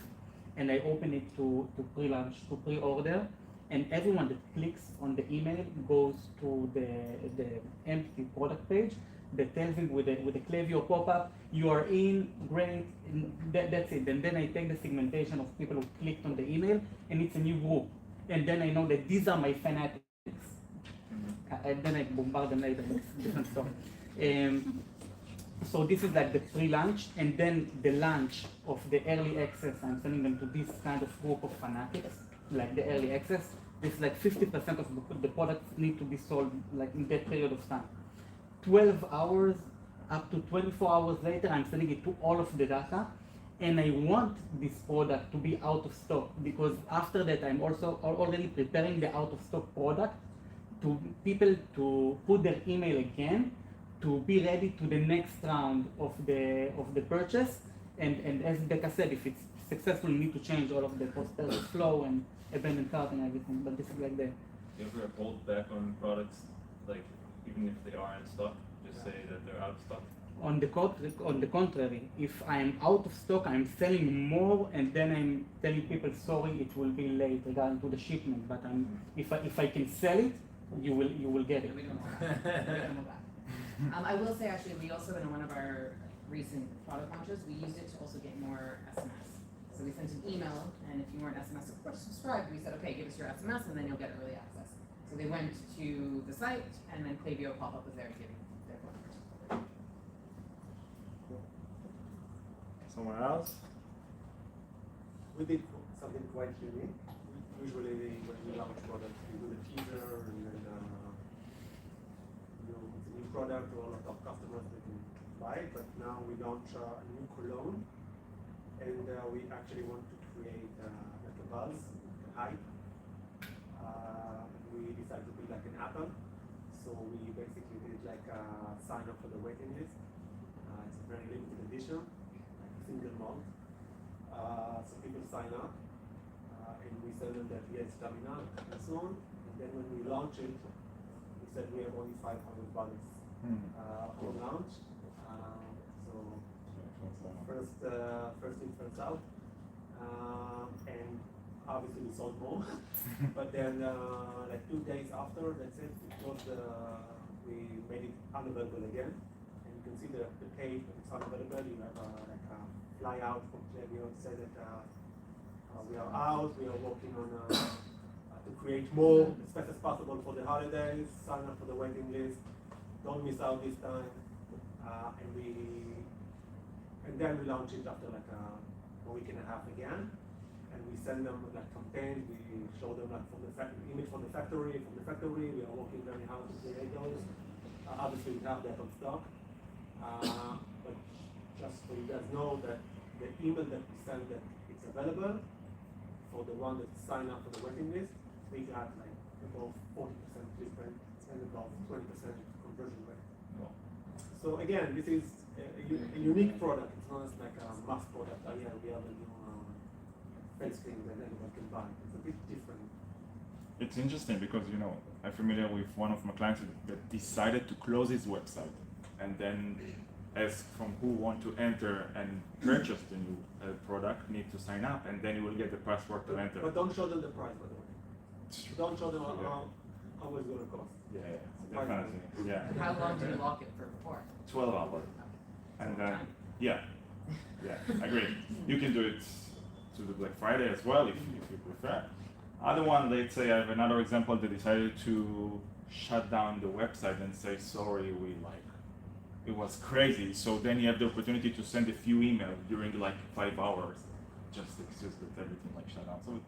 and I open it to pre-launch, to pre-order, and everyone that clicks on the email goes to the empty product page, that tells me with a Klaviyo pop-up, you are in, great, and that's it. And then I take the segmentation of people who clicked on the email, and it's a new group. And then I know that these are my fanatics. And then I bombard them later with different stuff. So this is like the pre-launch, and then the launch of the early access, I'm sending them to this kind of group of fanatics, like the early access. It's like 50% of the products need to be sold like in that period of time. 12 hours up to 24 hours later, I'm sending it to all of the data, and I want this product to be out of stock, because after that I'm also already preparing the out of stock product to people to put their email again, to be ready to the next round of the purchase. And as Becca said, if it's successful, you need to change all of the post-purchase flow and abandoned cart and everything. But this is like the. You ever hold back on products, like even if they are in stock, just say that they're out of stock? On the contrary, if I am out of stock, I'm selling more, and then I'm telling people, sorry, it will be late regarding to the shipment. But if I can sell it, you will get it. I will say actually, we also in one of our recent product launches, we used it to also get more SMS. So we sent an email, and if you weren't SMS subscribed, we said, okay, give us your SMS, and then you'll get early access. So they went to the site, and then Klaviyo pop-up was there to give their phone numbers. Someone else? We did something quite unique. Usually when we launch products, we do the teaser, and then it's a new product, a lot of customers that can buy it. But now we launch a new cologne, and we actually want to create like a buzz, a hype. We decided to be like an Apple, so we basically did like a sign up for the waiting list. It's a very limited edition, like a single malt. So people sign up, and we tell them that he has stamina and so on. And then when we launch it, we said we have only 500 bottles on launch. So first in, first out. And obviously we sold more. But then like 2 days after, that's it, because we made it unavailable again. And you can see the page when it's unavailable. You have like a fly out from Klaviyo to say that we are out, we are working on to create more as fast as possible for the holidays, sign up for the waiting list, don't miss out this time. And then we launch it after like a week and a half again. And we send them like campaigns, we show them like from the image from the factory, we are working very hard to create those. Obviously we have that on stock. But just so you guys know that the email that we send that it's available for the one that sign up for the waiting list, we got like above 40% different and about 20% conversion rate. Wow. So again, this is a unique product. It's not like a mass product. Yeah, we have a new face cream that anyone can buy. It's a bit different. It's interesting because, you know, I'm familiar with one of my clients that decided to close his website and then ask from who want to enter and purchase the new product, need to sign up, and then you will get the password to enter. But don't show them the price, by the way. Don't show them how much it's going to cost. Yeah, definitely. Yeah. How long do you lock it for before? 12 hours. And then, yeah, agree. You can do it to the Black Friday as well if you prefer. Other one, let's say I have another example that decided to shut down the website and say, sorry, it was crazy. So then you have the opportunity to send a few emails during like 5 hours. Just excuse that everything like shut down. So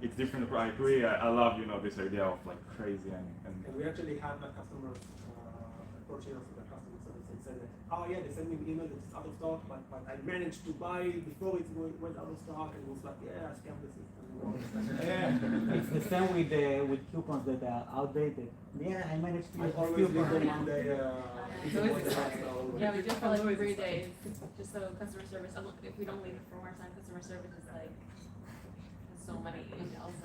it's different. I agree. I love, this idea of like crazy and we actually had my customers approaching us with the customer service and said that, oh yeah, they sent me an email that it's out of stock, but I managed to buy it before it went out of stock, and it was like, yeah, I scammed the system. It's the same with coupons that are outdated. Yeah, I managed to use always leave them coupon. one day. Yeah, we do for like 3 days, just so customer service. If we don't leave it for more time, customer service is like so many emails.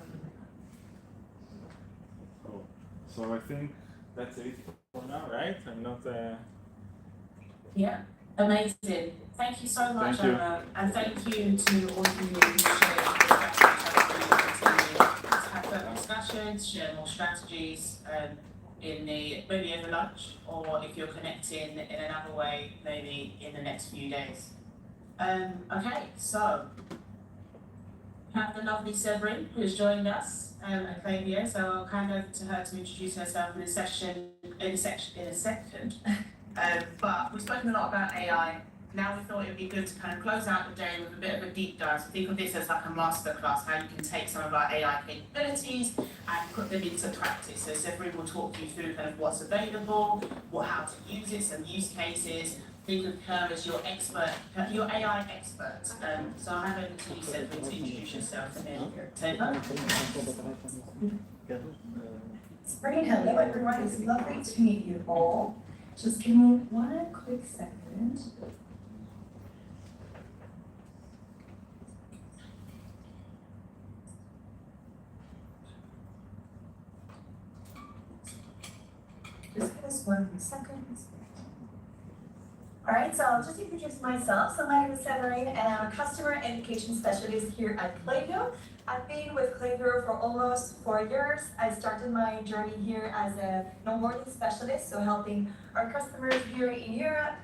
cool. So I think that's it for now, right? I'm not. Yeah, amazing. Thank you so much, Thank you. Anna, and thank you to all of you who shared to have further discussions, share more strategies, maybe over lunch, or if you're connecting in another way, maybe in the next few days. Okay, so we have the lovely Severin who's joined us at Klaviyo, so I'll hand over to her to introduce herself in a second. But we've spoken a lot about AI. Now we thought it would be good to kind of close out the day with a bit of a deep dive. So think of this as like a masterclass, how you can take some of our AI capabilities and put them into practice. So Severin will talk you through kind of what's available, how to use it, some use cases. Think of her as your expert, your AI expert. So I'll hand over to you, Severin, to introduce yourself and then take over. Great, hello everyone, it's lovely to meet you all. Just give me one quick second. Just give us 1 second. All right, so I'll just introduce myself. So my name is Severin, and I'm a customer education specialist here at Klaviyo. I've been with Klaviyo for almost 4 years. I started my journey here as a onboarding specialist, so helping our customers here in Europe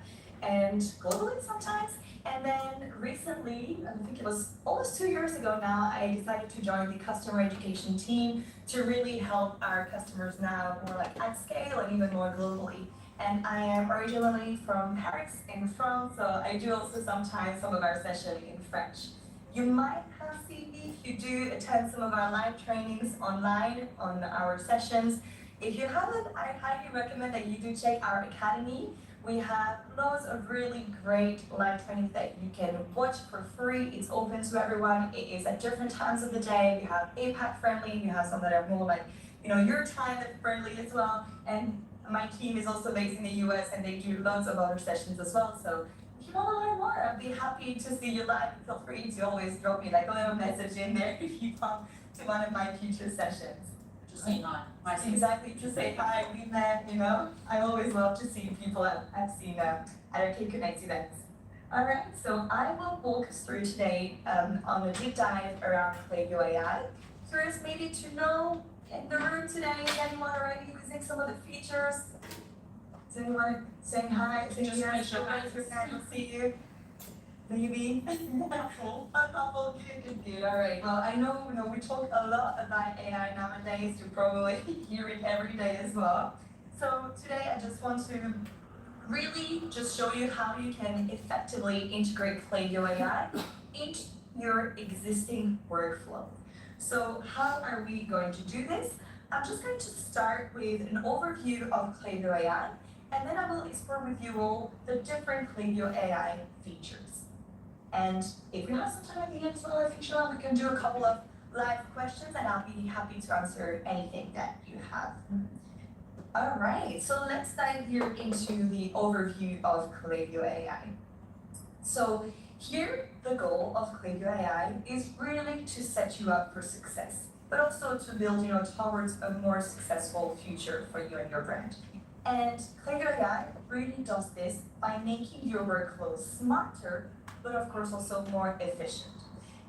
and globally sometimes. And then recently, I think it was almost 2 years ago now, I decided to join the customer education team to really help our customers now more like at scale and even more globally. And I am originally from Paris in France, so I do also sometimes some of our sessions in French. You might have seen me if you do attend some of our live trainings online on our sessions. If you haven't, I highly recommend that you do check our academy. We have loads of really great live trainings that you can watch for free. It's open to everyone. It is at different times of the day. We have APAC friendly. We have some that are more like, your time friendly as well. And my team is also based in the US and they do lots of other sessions as well. So if you want to learn more, I'd be happy to see you live. Feel free to always drop me like a little message in there if you come to one of my future sessions. Just say hi. Exactly, just say hi, we met, I always love to see people I've seen at our K-Connect events. All right, so I will walk us through today on a deep dive around Klaviyo AI. First, maybe to know in the room today, is anyone already using some of the features? Is anyone saying hi? Just raise your hand. I don't see you. Maybe. Good. All right. Well, I know, we talk a lot about AI nowadays. You probably hear it every day as well. So today I just want to really just show you how you can effectively integrate Klaviyo AI into your existing workflow. So how are we going to do this? I'm just going to start with an overview of Klaviyo AI, and then I will explore with you all the different Klaviyo AI features. And if you have some time at the end as well, I think we can do a couple of live questions, and I'll be happy to answer anything that you have. All right, so let's dive here into the overview of Klaviyo AI. So here, the goal of Klaviyo AI is really to set you up for success, but also to build, towards a more successful future for you and your brand. And Klaviyo AI really does this by making your workflows smarter, but of course also more efficient.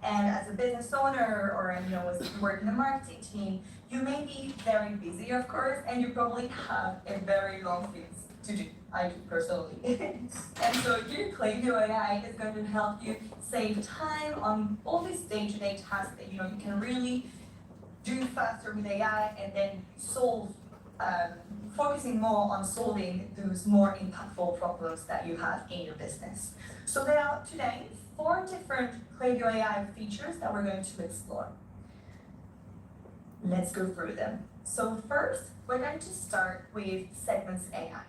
And as a business owner or as you work in the marketing team, you may be very busy, of course, and you probably have a very long things to do. I do personally. And so here, Klaviyo AI is going to help you save time on all these day-to-day tasks that you can really do faster with AI and then solve, focusing more on solving those more impactful problems that you have in your business. So there are today 4 different Klaviyo AI features that we're going to explore. Let's go through them. So first, we're going to start with Segments AI.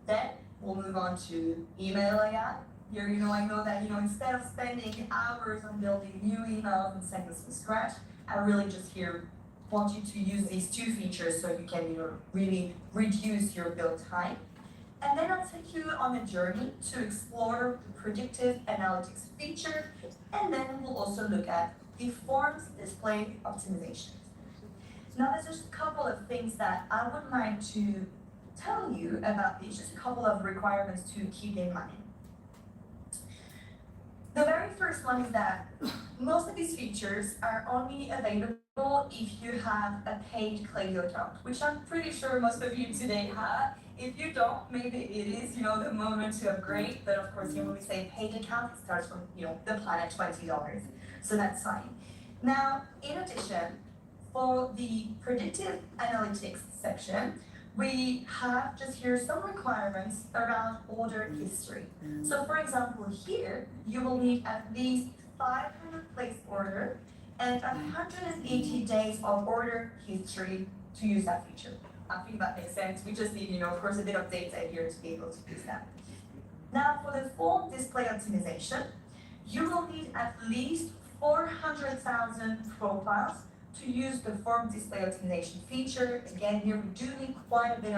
Then we'll move on to Email AI. Here, I know that, instead of spending hours on building new emails and segments from scratch, I really just want you to use these 2 features so you can, really reduce your build time. And then I'll take you on a journey to explore the predictive analytics feature, and then we'll also look at the forms display optimization. Now, there's just a couple of things that I would like to tell you about these, just a couple of requirements to keep in mind. The very first one is that most of these features are only available if you have a paid Klaviyo account, which I'm pretty sure most of you today have. If you don't, maybe it is, the moment to upgrade. But of course, when we say paid account, it starts from, the plan at $20. So that's fine. Now, in addition, for the predictive analytics section, we have just here some requirements around order history. So for example, here, you will need at least 500 place order and 180 days of order history to use that feature. I think that makes sense. We just need, of course, a bit of data here to be able to use that. Now, for the full display optimization, you will need at least 400,000 profiles to use the form display optimization feature. Again, here we do need quite a bit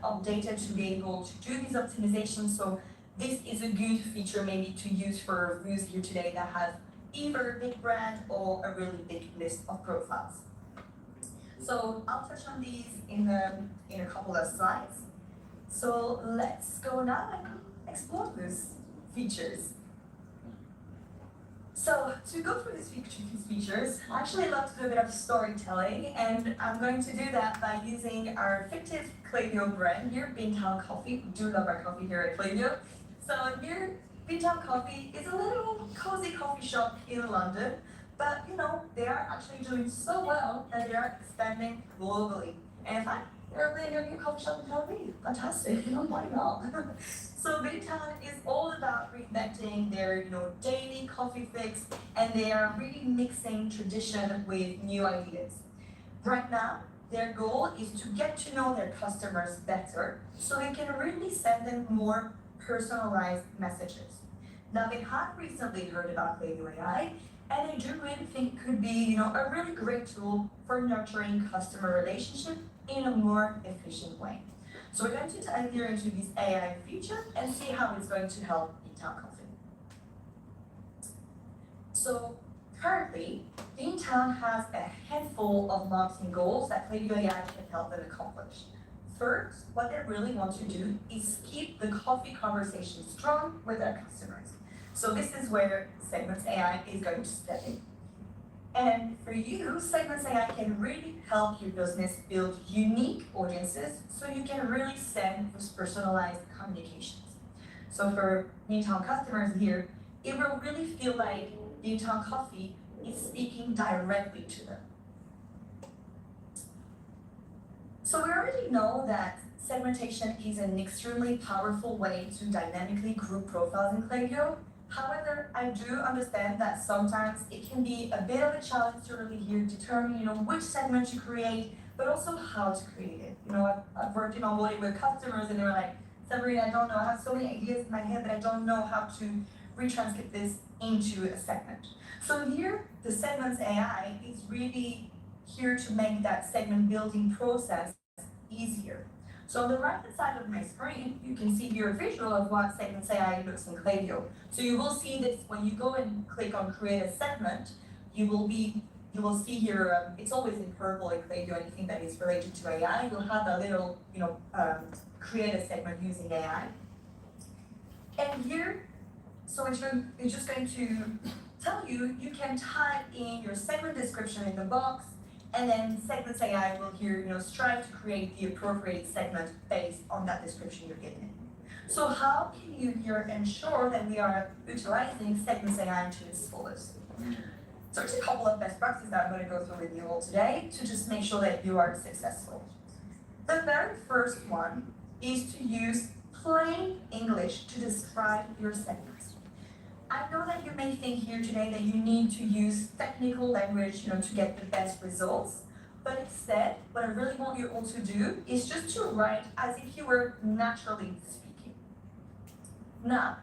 of data to be able to do these optimizations. So this is a good feature maybe to use for views here today that have either a big brand or a really big list of profiles. So I'll touch on these in a couple of slides. So let's go now and explore those features. So to go through these features, I actually love to do a bit of storytelling, and I'm going to do that by using our fictive Klaviyo brand here, Beantown Coffee. We do love our coffee here at Klaviyo. So here, Beantown Coffee is a little cozy coffee shop in London, but they are actually doing so well that they are expanding globally. And in fact, they're opening a new coffee shop in Tel Aviv. Fantastic, why not? So Beantown is all about reinventing their daily coffee fix, and they are really mixing tradition with new ideas. Right now, their goal is to get to know their customers better so they can really send them more personalized messages. Now, they have recently heard about Klaviyo AI, and I do really think it could be a really great tool for nurturing customer relationship in a more efficient way. So we're going to dive here into this AI feature and see how it's going to help Beantown Coffee. So currently, Beantown has a handful of marketing goals that Klaviyo AI can help them accomplish. First, what they really want to do is keep the coffee conversation strong with their customers. So this is where Segments AI is going to step in. And for you, Segments AI can really help your business build unique audiences so you can really send those personalized communications. So for Beantown customers here, it will really feel like Beantown Coffee is speaking directly to them. So we already know that segmentation is an extremely powerful way to dynamically group profiles in Klaviyo. However, I do understand that sometimes it can be a bit of a challenge to really here determine, which segment to create, but also how to create it. I've worked onboarding with customers and they're like, Sabrina, I don't know, I have so many ideas in my head that I don't know how to retranscript this into a segment. So here, the Segments AI is really here to make that segment building process easier. So on the right-hand side of my screen, you can see here a visual of what Segments AI looks in Klaviyo. So you will see this when you go and click on Create a Segment, you will see here, it's always in purple in Klaviyo, anything that is related to AI. You'll have a little, create a segment using AI. And here, so it's just going to tell you, you can type in your segment description in the box, and then Segments AI will here, strive to create the appropriate segment based on that description you're given. So how can you here ensure that we are utilizing Segments AI to its fullest? So there's a couple of best practices that I'm going to go through with you all today to just make sure that you are successful. The very first one is to use plain English to describe your segments. I know that you may think here today that you need to use technical language, to get the best results. But instead, what I really want you all to do is just to write as if you were naturally speaking. Now,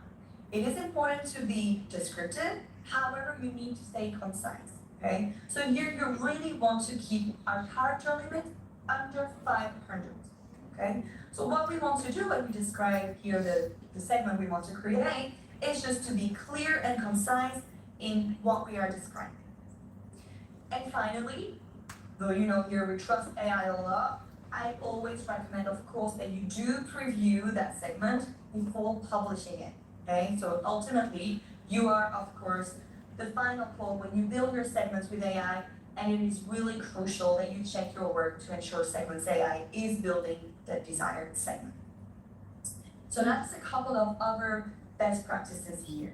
it is important to be descriptive, however, you need to stay concise, okay? So here you really want to keep our character limit under 500, okay? So what we want to do when we describe here the segment we want to create is just to be clear and concise in what we are describing. And finally, though here we trust AI a lot, I always recommend, of course, that you do preview that segment before publishing it, okay? So ultimately, you are, of course, the final point when you build your segments with AI, and it is really crucial that you check your work to ensure Segments AI is building the desired segment. So that's a couple of other best practices here.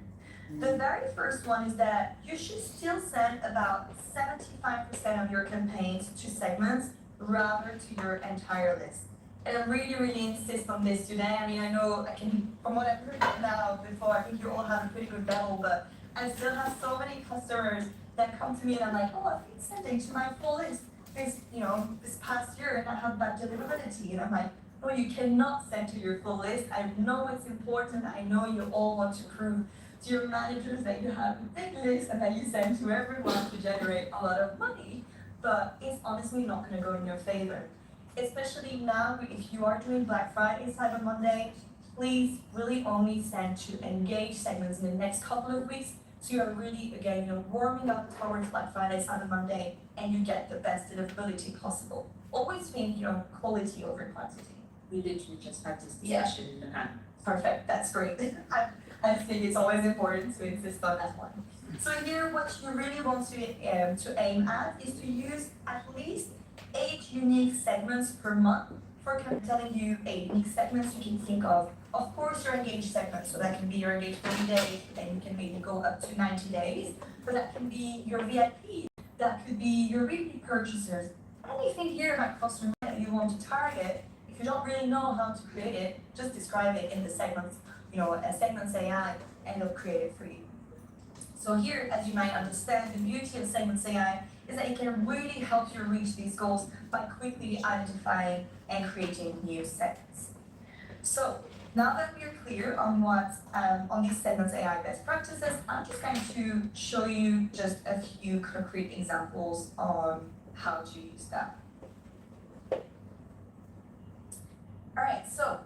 The very first one is that you should still send about 75% of your campaigns to segments rather to your entire list. And I really insist on this today. I mean, I know I can, from what I've heard now before, I think you all have a pretty good level, but I still have so many customers that come to me and I'm like, oh, I've been sending to my full list this past year and I have bad deliverability. And I'm like, no, you cannot send to your full list. I know it's important. I know you all want to prove to your managers that you have a big list and that you send to everyone to generate a lot of money, but it's honestly not going to go in your favor. Especially now, if you are doing Black Friday, Cyber Monday, please really only send to engaged segments in the next couple of weeks. So you're really, again, warming up towards Black Friday, Cyber Monday, and you get the best deliverability possible. Always think, quality over quantity. We literally just had this discussion in the panel. Perfect, that's great. I think it's always important to insist on that one. So here, what you really want to aim at is to use at least 8 unique segments per month. For telling you 8 unique segments, you can think of course, your engaged segment. So that can be your engaged 30 days, and you can maybe go up to 90 days. But that can be your VIP. That could be your repeat purchasers. Anything here about customer that you want to target. If you don't really know how to create it, just describe it in the segments, Segments AI, and it'll create it for you. So here, as you might understand, the beauty of Segments AI is that it can really help you reach these goals by quickly identifying and creating new segments. So now that we're clear on on these Segments AI best practices, I'm just going to show you just a few concrete examples on how to use that. All right, so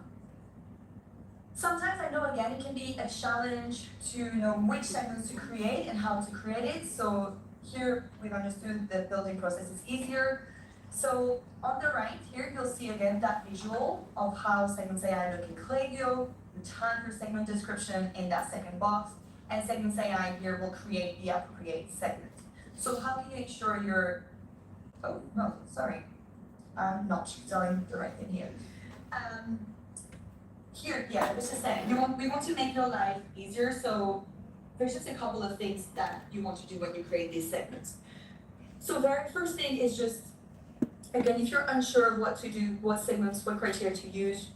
sometimes I know, again, it can be a challenge to know which segments to create and how to create it. So here we've understood the building process is easier. So on the right here, you'll see again that visual of how Segments AI look in Klaviyo. You type your segment description in that second box, and Segments AI here will create the appropriate segment. So how do you ensure you're, oh, no, sorry. I'm not telling the right thing here. Here, yeah, I was just saying, we want to make your life easier, so there's just a couple of things that you want to do when you create these segments. So the very first thing is just, again, if you're unsure of what to do, what segments, what criteria to use,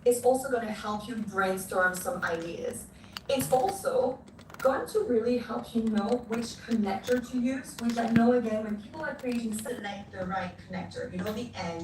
it's also going to help you brainstorm some ideas. It's also going to really help you know which connector to use, which I know, again, when people are creating, select the right connector, the end.